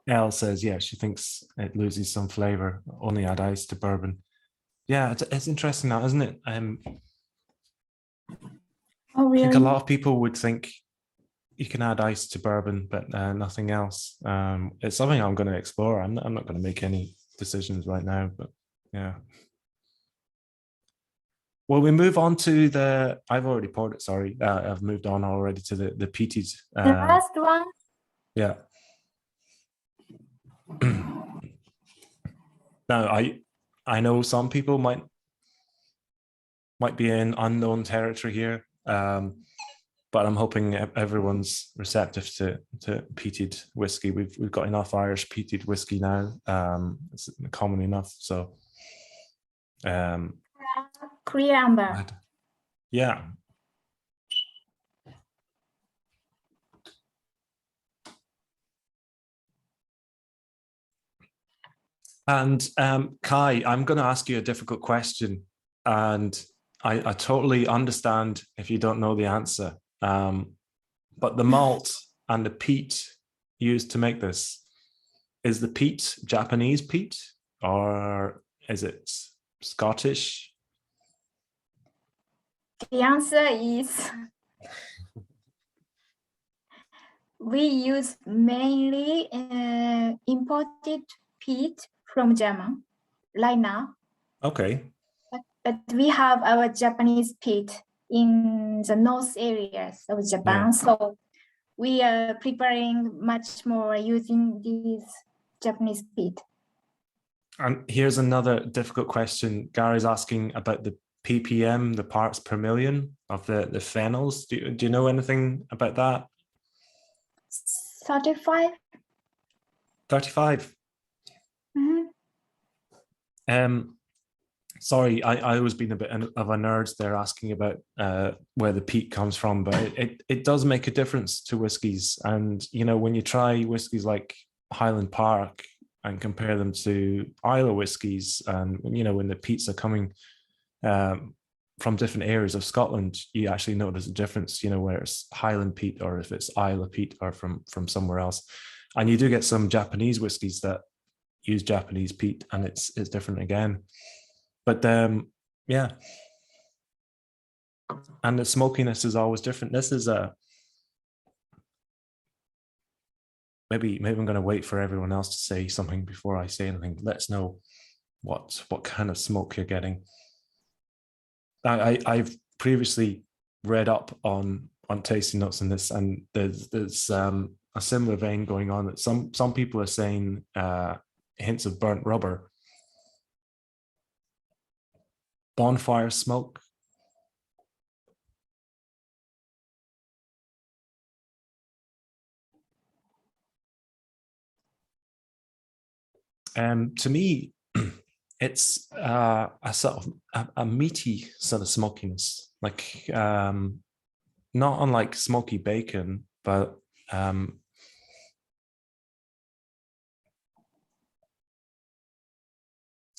Elle says, yeah, she thinks it loses some flavor. Only add ice to bourbon. Yeah, it's interesting now, isn't it? Oh, really? I think a lot of people would think you can add ice to bourbon, but nothing else. It's something I'm going to explore. I'm not going to make any decisions right now, but yeah. Well, we move on to the. I've already poured it. Sorry, I've moved on already to the peated. The last one. Yeah. Now, I know some people might be in unknown territory here, but I'm hoping everyone's receptive to peated whiskey. We've got enough Irish peated whiskey now. It's common enough. So, Clear amber. Yeah. And Kai, I'm going to ask you a difficult question, and I totally understand if you don't know the answer. But the malt and the peat used to make this, is the peat Japanese peat or is it Scottish? The answer is we use mainly imported peat from German right now. Okay. But we have our Japanese peat in the north areas of Japan. Yeah. So we are preparing much more using these Japanese peat. And here's another difficult question. Gary's asking about the ppm, the parts per million of the phenols. Do you know anything about that? 35. 35. Sorry, I always been a bit of a nerd there asking about where the peat comes from, but it does make a difference to whiskies. And, you know, when you try whiskies like Highland Park and compare them to Islay whiskies, and, you know, when the peats are coming from different areas of Scotland, you actually notice a difference, you know, where it's Highland peat or if it's Islay peat or from somewhere else. And you do get some Japanese whiskies that use Japanese peat, and it's different again. But yeah, and the smokiness is always different. This is maybe I'm going to wait for everyone else to say something before I say anything. Let's know what kind of smoke you're getting. I've previously read up on tasting notes in this, and there's a similar vein going on that some people are saying hints of burnt rubber, bonfire smoke. To me, it's a sort of a meaty sort of smokiness, like not unlike smoky bacon, but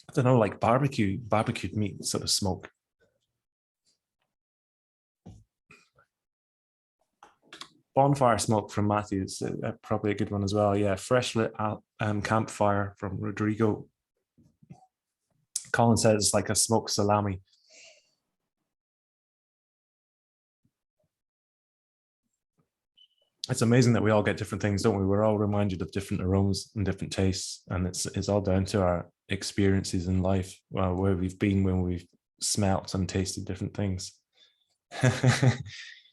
I don't know, like barbecued meat sort of smoke. Bonfire smoke from Matthew is probably a good one as well. Yeah, fresh lit campfire from Rodrigo. Colin says it's like a smoked salami. It's amazing that we all get different things, don't we? We're all reminded of different aromas and different tastes, and it's all down to our experiences in life, where we've been when we've smelt and tasted different things.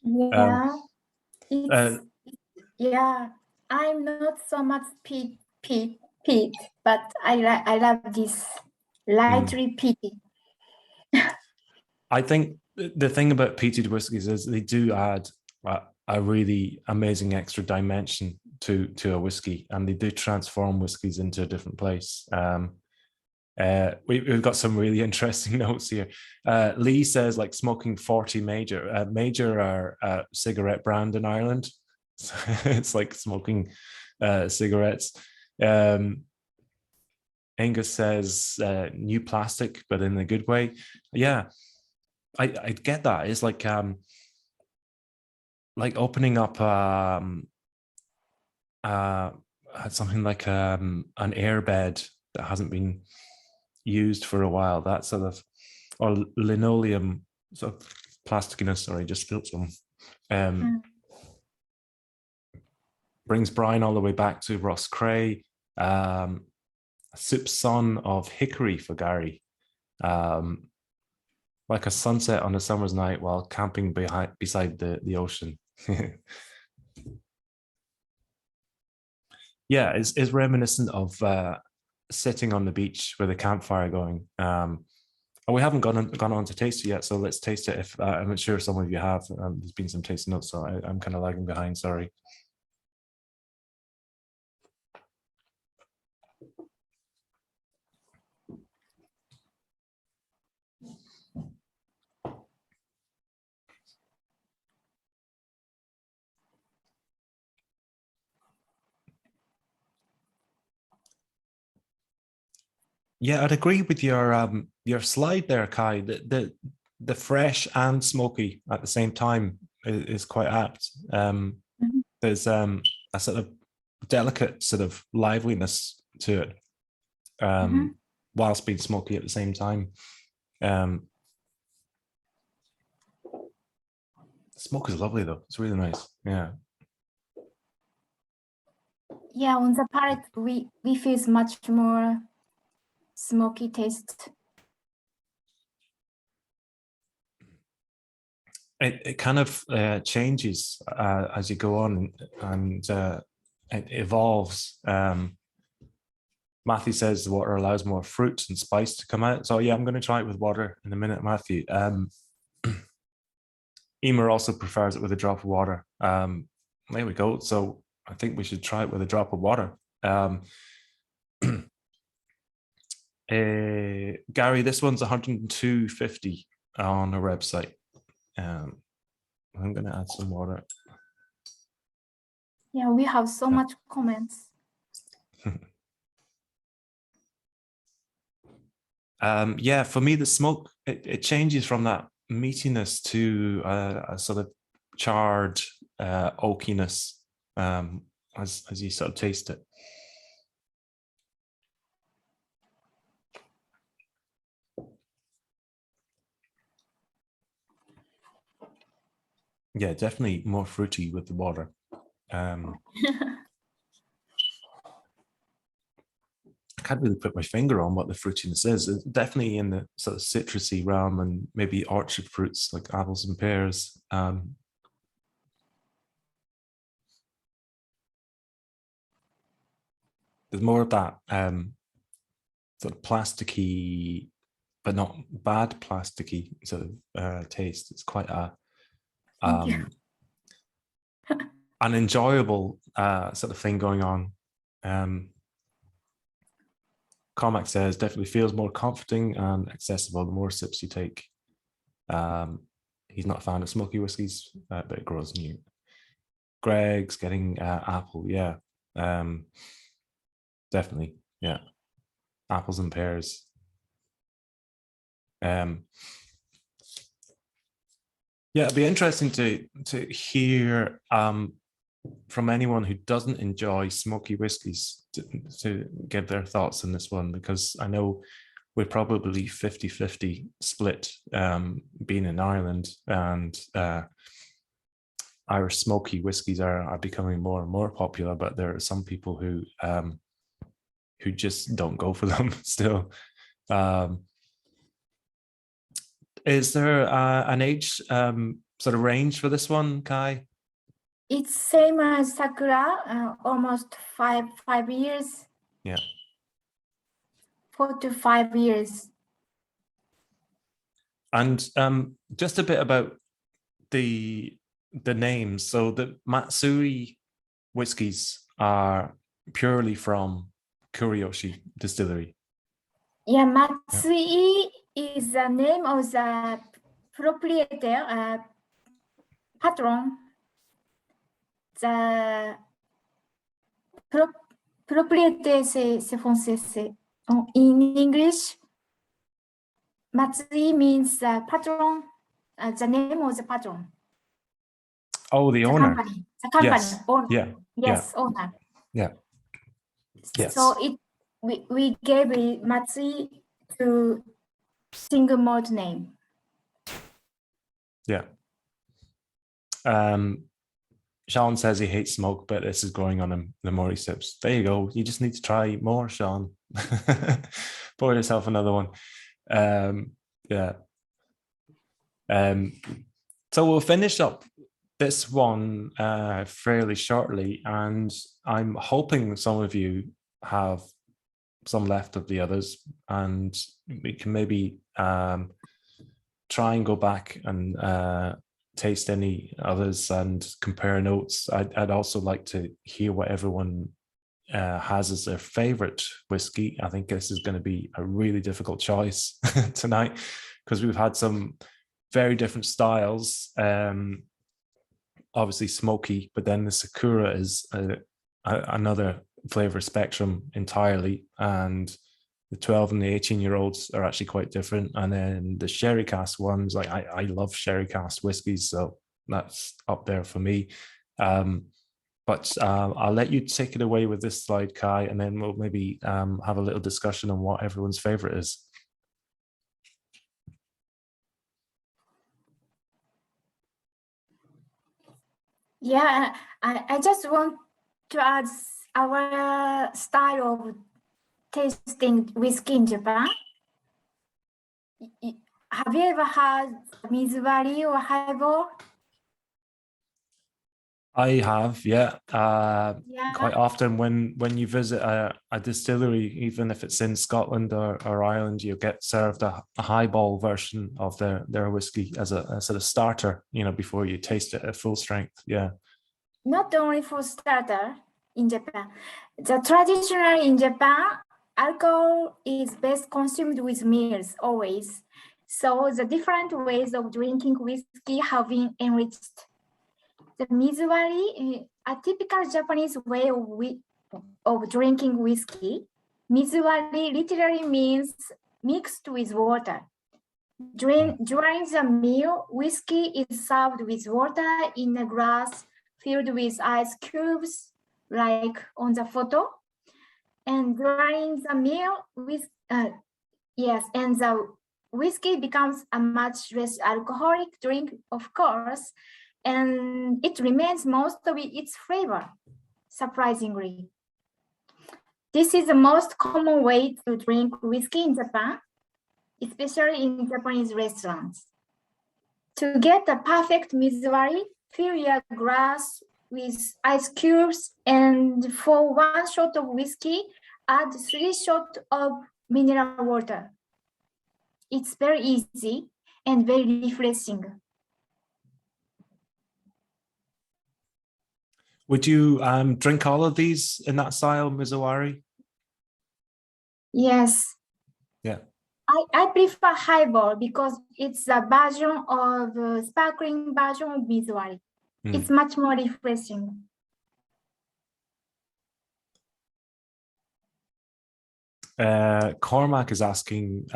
Yeah, yeah. I'm not so much peat, but I love this lightly peaty. I think the thing about peated whiskies is they do add a really amazing extra dimension to a whiskey, and they do transform whiskies into a different place. We've got some really interesting notes here. Lee says like smoking 40 Major. Major are a cigarette brand in Ireland. So it's like smoking cigarettes. Angus says new plastic, but in a good way. Yeah, I get that. It's like opening up something like an airbed that hasn't been used for a while. That sort of, or linoleum sort of plasticness. Sorry, just spilled some. Brings Brian all the way back to Ross Cray. Soupçon of hickory for Gary. Like a sunset on a summer's night while camping beside the ocean. Yeah, it's reminiscent of sitting on the beach with a campfire going. We haven't gone on to taste it yet, so let's taste it. If I'm not sure if some of you have. There's been some tasting notes, so I'm kind of lagging behind. Sorry. Yeah, I'd agree with your slide there, Kai. The fresh and smoky at the same time is quite apt. There's a sort of delicate sort of liveliness to it, whilst being smoky at the same time. Smoke is lovely though; it's really nice. Yeah. Yeah, on the palate, we feel much more smoky taste. It kind of changes as you go on, and it evolves. Matthew says the water allows more fruit and spice to come out. So yeah, I'm going to try it with water in a minute, Matthew. Emer also prefers it with a drop of water. There we go. So I think we should try it with a drop of water. Gary, this one's 102.50 on our website. I'm going to add some water. Yeah, we have so much comments. Yeah, for me, the smoke, it changes from that meatiness to a sort of charred oakiness as you sort of taste it. Yeah, definitely more fruity with the water. I can't really put my finger on what the fruitiness is. It's definitely in the sort of citrusy realm and maybe orchard fruits like apples and pears. There's more of that sort of plasticky, but not bad plasticky sort of taste. It's quite a an enjoyable sort of thing going on. Cormac says definitely feels more comforting and accessible the more sips you take. He's not a fan of smoky whiskies, but it grows new. Greg's getting apple, yeah. Definitely, yeah. Apples and pears. Yeah, it'd be interesting to hear from anyone who doesn't enjoy smoky whiskies to give their thoughts on this one, because I know we're probably 50-50 split being in Ireland, and Irish smoky whiskies are becoming more and more popular, but there are some people who just don't go for them still. Is there an age sort of range for this one, Kai? It's same as Sakura, almost five years. Yeah. 4 to 5 years. And just a bit about the names. So the Matsui whiskies are purely from Kurayoshi Distillery. Yeah, Matsui is the name of the proprietor, patron. The propriété, c'est français. In English, Matsui means patron, the name of the patron. Oh, the owner. Company. The company. Yes. Owner. Yeah. Yes, yeah. owner. Yeah. Yes. So we gave it Matsui to single malt name. Yeah. Sean says he hates smoke, but this is growing on him the more he sips. There you go. You just need to try more, Sean. Pour yourself another one. Yeah. So we'll finish up this one fairly shortly, and I'm hoping some of you have some left of the others, and we can maybe try and go back and taste any others and compare notes. I'd also like to hear what everyone has as their favorite whiskey. I think this is going to be a really difficult choice tonight, because we've had some very different styles. Obviously smoky, but then the Sakura is another flavor spectrum entirely, and the 12 and the 18-year-olds are actually quite different. And then the sherry cask ones, like I love sherry cask whiskies, so that's up there for me. But I'll let you take it away with this slide, Kai, and then we'll maybe have a little discussion on what everyone's favorite is. Yeah, I just want to add our style of tasting whiskey in Japan. Have you ever had Mizuwari or highball? I have, yeah. Yeah. Quite often when you visit a distillery, even if it's in Scotland or Ireland, you get served a highball version of their whiskey as a sort of starter, before you taste it at full strength. Yeah. Not only for starter in Japan. The traditional in Japan, alcohol is best consumed with meals always. So the different ways of drinking whiskey have been enriched. The mizuwari, a typical Japanese way of drinking whiskey. Mizuwari literally means mixed with water. During the meal, whiskey is served with water in a glass filled with ice cubes, like on the photo. And during the meal, and the whiskey becomes a much less alcoholic drink, of course, and it remains most of its flavor, surprisingly. This is the most common way to drink whiskey in Japan, especially in Japanese restaurants. To get the perfect mizuwari, fill your glass with ice cubes, and for 1 shot of whiskey, add 3 shots of mineral water. It's very easy and very refreshing. Would you drink all of these in that style, Mizuwari? Yes. Yeah. I prefer highball because it's a version of sparkling version of mizuwari. It's much more refreshing. Cormac is asking,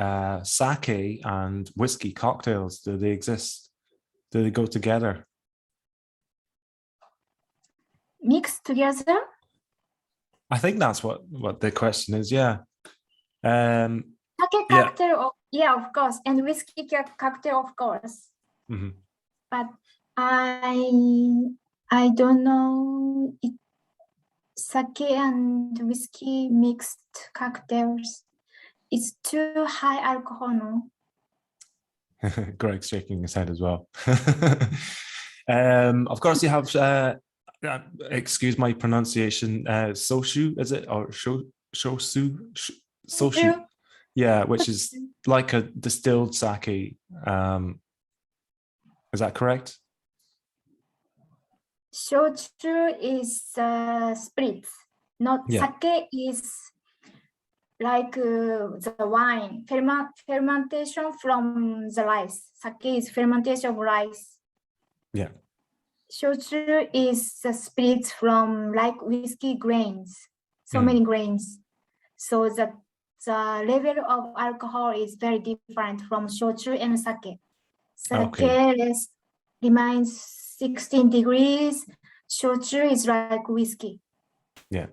sake and whiskey cocktails, do they exist? Do they go together? Mixed together? I think that's what the question is, yeah. Sake cocktail, of course, and whiskey cocktail, of course. But I don't know sake and whiskey mixed cocktails. It's too high alcohol, no? Greg's shaking his head as well. Of course, you have, excuse my pronunciation, soshu, is it? Or shosu? Soshu. Yeah, which is like a distilled sake. Is that correct? Shochu is spirits. Not sake is like the wine, fermentation from the rice. Sake is fermentation of rice. Yeah. Shochu is the spirits from like whiskey grains, so many grains. So the level of alcohol is very different from shochu and sake. Sake remains 16 degrees. Shochu is like whiskey. Yeah.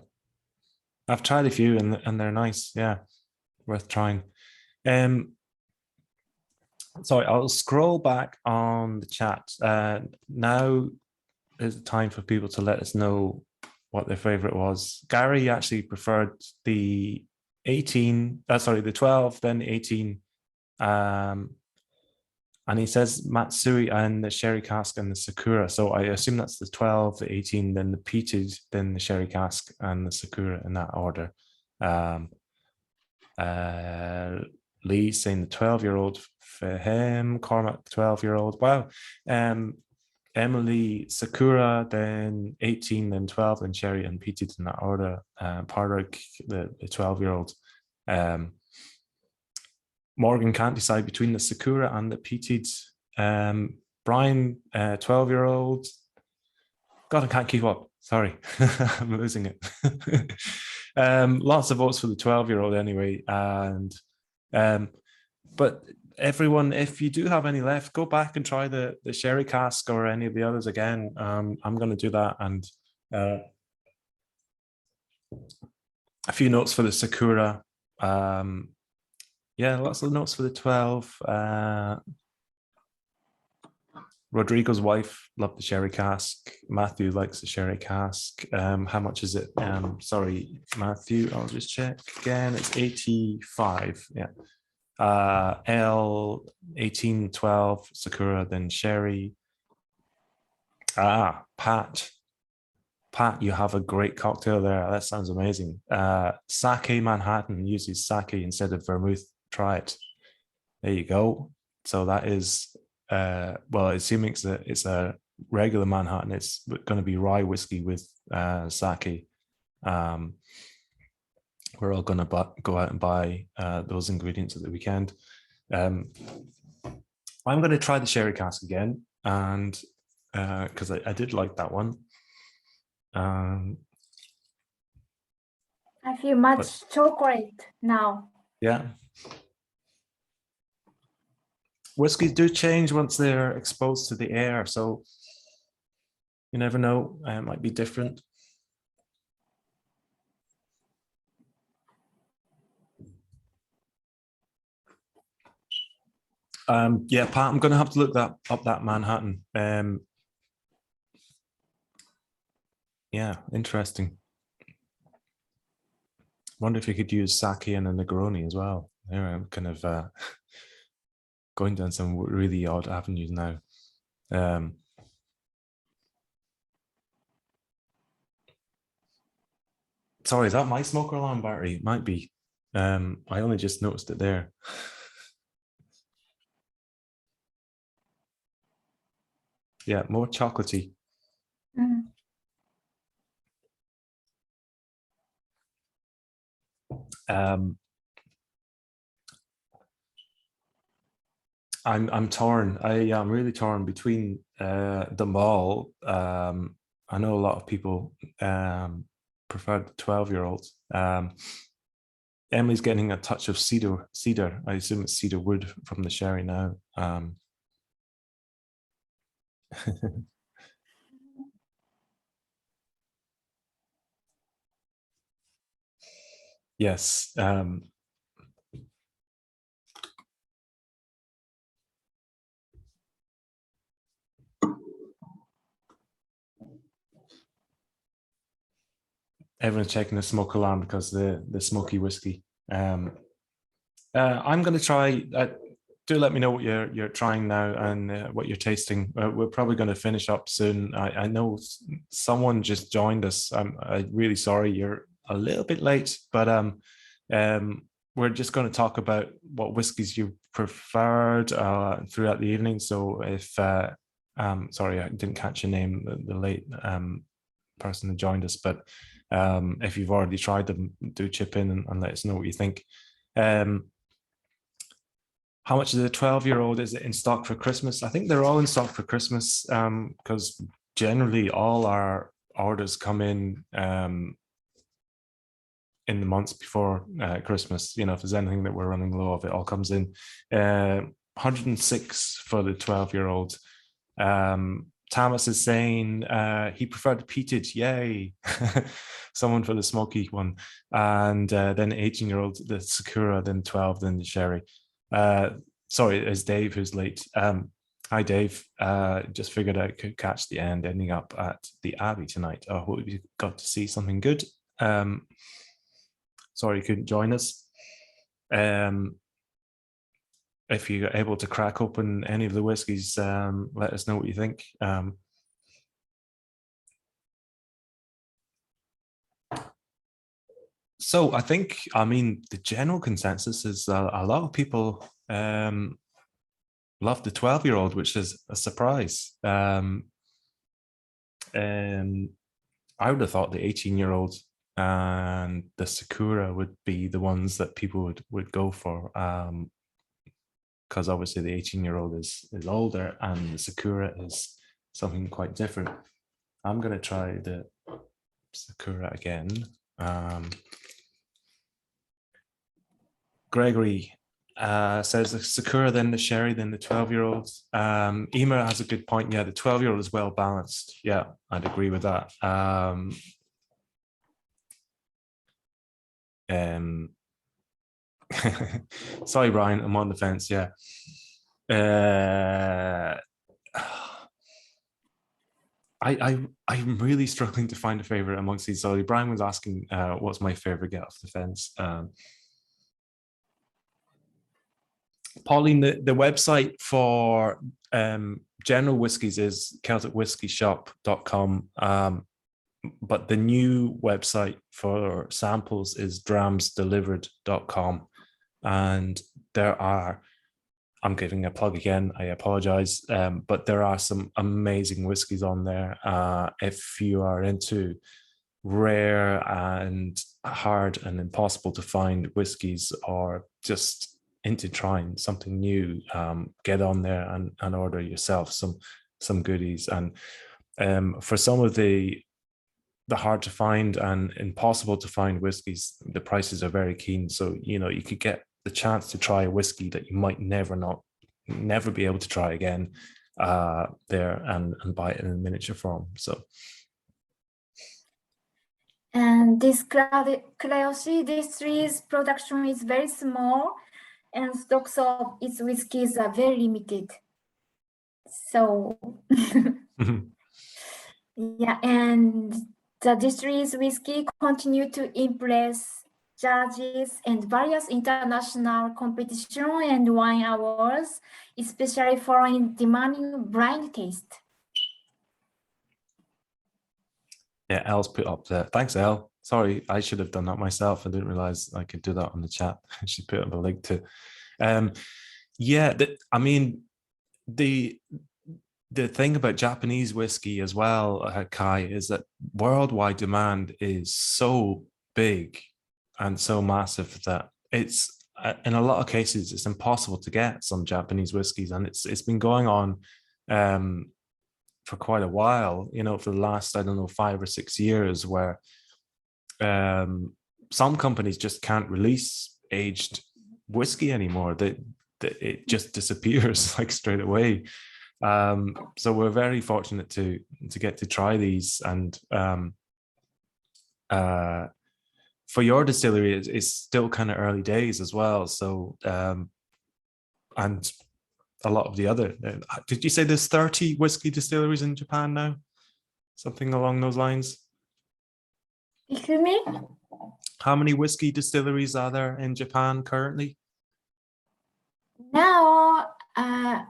I've tried a few and they're nice. Yeah. Worth trying. Sorry, I'll scroll back on the chat. Now is the time for people to let us know what their favorite was. Gary actually preferred the 12, then 18. And he says Matsui and the sherry cask and the Sakura. So I assume that's the 12, the 18, then the peated, then the sherry cask and the Sakura in that order. Lee saying the 12-year-old for him, Cormac, 12-year-old. Wow. Emily, Sakura, then 18, then 12, then Sherry and peated in that order. Parag, the 12-year-old. Morgan can't decide between the Sakura and the peated. Brian, 12-year-old. God, I can't keep up. Sorry, I'm losing it. Lots of votes for the 12-year-old anyway. And but everyone, if you do have any left, go back and try the sherry cask or any of the others again. I'm going to do that. And a few notes for the Sakura. Yeah, lots of notes for the 12. Rodrigo's wife loved the sherry cask. Matthew likes the sherry cask. How much is it? Sorry, Matthew, I'll just check again. It's 85. Yeah. L 1812 Sakura, then Sherry. Pat Pat, you have a great cocktail there. That sounds amazing. Sake Manhattan uses sake instead of vermouth. Try it. There you go. So that is, well, assuming it's a regular Manhattan, it's going to be rye whiskey with sake. We're all going to go out and buy those ingredients at the weekend. I'm going to try the sherry cask again, and because I did like that one. I feel much chocolate now. Yeah. Whiskies do change once they're exposed to the air, so you never know. It might be different. Yeah, Pat, I'm going to have to look that Manhattan. Yeah, interesting. Wonder if you could use sake and a Negroni as well. There, I'm kind of going down some really odd avenues now. Sorry, is that my smoker alarm battery? It might be. I only just noticed it there. Yeah, more chocolatey. Mm. I'm torn. I'm really torn between them all. I know a lot of people prefer the 12-year-olds. Emily's getting a touch of cedar. I assume it's cedar wood from the sherry now. Yes. Everyone's checking the smoke alarm because the smoky whiskey. I'm going to try. Do let me know what you're trying now and what you're tasting. We're probably going to finish up soon. I know someone just joined us. I'm really sorry you're a little bit late, but we're just going to talk about what whiskeys you preferred throughout the evening. So if sorry, I didn't catch your name, the late person who joined us, but if you've already tried them, do chip in and let us know what you think. How much is a 12-year-old? Is it in stock for Christmas? I think they're all in stock for Christmas because generally all our orders come in the months before Christmas. You know, if there's anything that we're running low of, it all comes in. 106 for the 12-year-old. Thomas is saying he preferred peated. Yay. Someone for the smoky one. And then 18-year-old, the Sakura, then 12, then the sherry. Sorry, it's Dave who's late. Hi, Dave. Just figured I could catch the end, ending up at the Abbey tonight. I hope you got to see something good. Sorry you couldn't join us. If you're able to crack open any of the whiskies, let us know what you think. So I think, I mean, the general consensus is a lot of people love the 12-year-old, which is a surprise. I would have thought the 18-year-old and the Sakura would be the ones that people would go for, because obviously the 18-year-old is older and the Sakura is something quite different. I'm going to try the Sakura again. Gregory says the Sakura, then the sherry, then the 12-year-old. Ema has a good point. Yeah, the 12-year-old is well balanced. Yeah, I'd agree with that. Sorry, Brian, I'm on the fence. Yeah. I'm really struggling to find a favorite amongst these. So Brian was asking what's my favorite get off the fence. Pauline, the website for general whiskies is celticwhiskeyshop.com. but the new website for samples is dramsdelivered.com. And there are, I'm giving a plug again, I apologize, but there are some amazing whiskies on there. If you are into rare and hard and impossible to find whiskies, or just into trying something new, get on there and order yourself some goodies. And for some of the hard to find and impossible to find whiskies, the prices are very keen. So, you could get the chance to try a whiskey that you might never be able to try again there, and buy it in a miniature form. So. And this Kurayoshi Distilleries production is very small, and stocks of its whiskies are very limited. So, yeah, and the distilleries whiskey continue to impress judges and various international competition and wine awards, especially following demanding blind taste. Yeah, Elle's put up there. Thanks, Elle. Sorry, I should have done that myself. I didn't realize I could do that on the chat. She put up a link to. I mean, the thing about Japanese whiskey as well, Kai, is that worldwide demand is so big and so massive that it's, in a lot of cases, it's impossible to get some Japanese whiskeys, and it's been going on for quite a while, for the last, I don't know, 5 or 6 years, where some companies just can't release aged whiskey anymore. It just disappears like straight away. So we're very fortunate to get to try these. And for your distillery, it's still kind of early days as well. So and a lot of the other, did you say there's 30 whiskey distilleries in Japan now? Something along those lines? Excuse me? How many whiskey distilleries are there in Japan currently? Now, I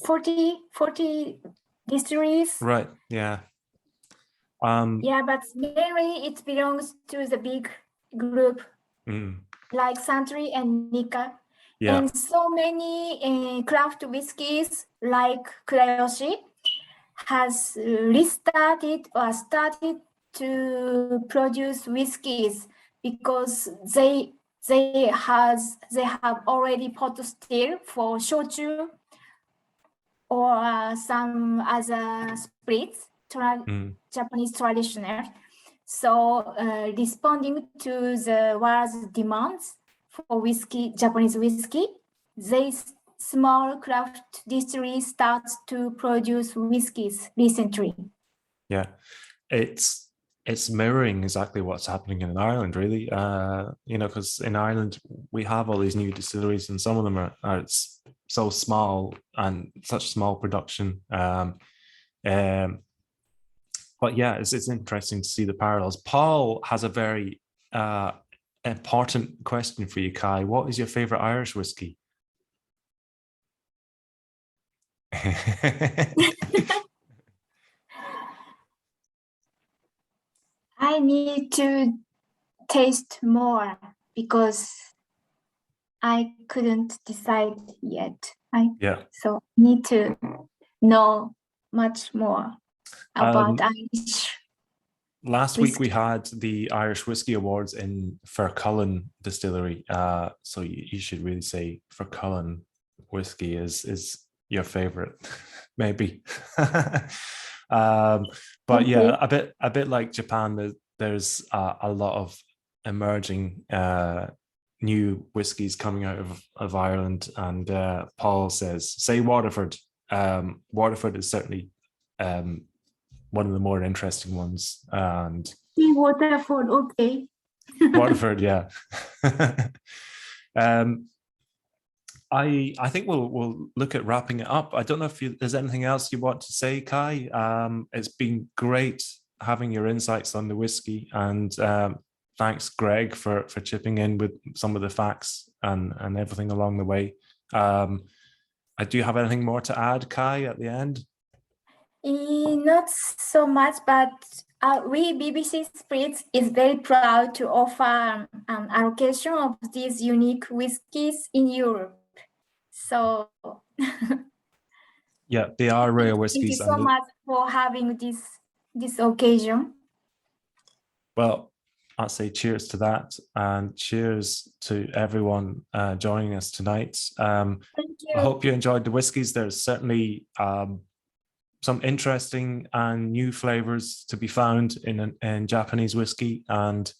40 distilleries. Right, yeah. Yeah, but mainly it belongs to the big group like Suntory and Nikka. Yeah. And so many craft whiskeys like Kurayoshi has restarted or started to produce whiskeys because they have already pot still for shochu or some other spirits, Japanese traditional. So responding to the world's demands for whiskey, Japanese whiskey, they small craft distillery starts to produce whiskeys recently. Yeah, it's mirroring exactly what's happening in Ireland, really. Because in Ireland we have all these new distilleries, and some of them are so small and such small production. But yeah, it's interesting to see the parallels. Paul has a very important question for you, Kai. What is your favorite Irish whiskey? I need to taste more because I couldn't decide yet. So need to know much more about Irish. Last week we had the Irish Whiskey Awards in Fercullen Distillery. So you should really say Fercullen whiskey is your favorite, maybe. But yeah, a bit like Japan, there's a lot of emerging new whiskies coming out of Ireland. And Paul says, say Waterford. Waterford is certainly one of the more interesting ones. And Waterford, okay. Waterford, yeah. I think we'll look at wrapping it up. I don't know if there's anything else you want to say, Kai. It's been great having your insights on the whiskey, and thanks, Greg, for chipping in with some of the facts and everything along the way. Do you have anything more to add, Kai, at the end? Not so much, but we BBC Spirits is very proud to offer an allocation of these unique whiskeys in Europe. So Yeah, they are rare thank you whiskies. so much for having this occasion. Well, I'll say cheers to that, and cheers to everyone joining us tonight. Thank you. I hope you enjoyed the whiskies. There's certainly some interesting and new flavors to be found in Japanese whiskey, and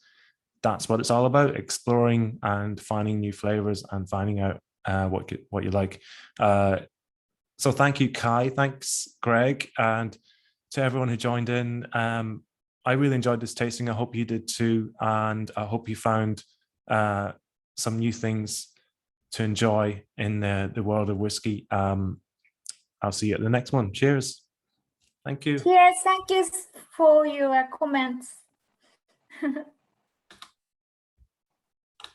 that's what it's all about: exploring and finding new flavors and finding out what you like. So thank you, Kai. Thanks, Greg, and to everyone who joined in. I really enjoyed this tasting. I hope you did too, and I hope you found some new things to enjoy in the world of whiskey. I'll see you at the next one. Cheers. Thank you. Cheers. Thank you for your comments.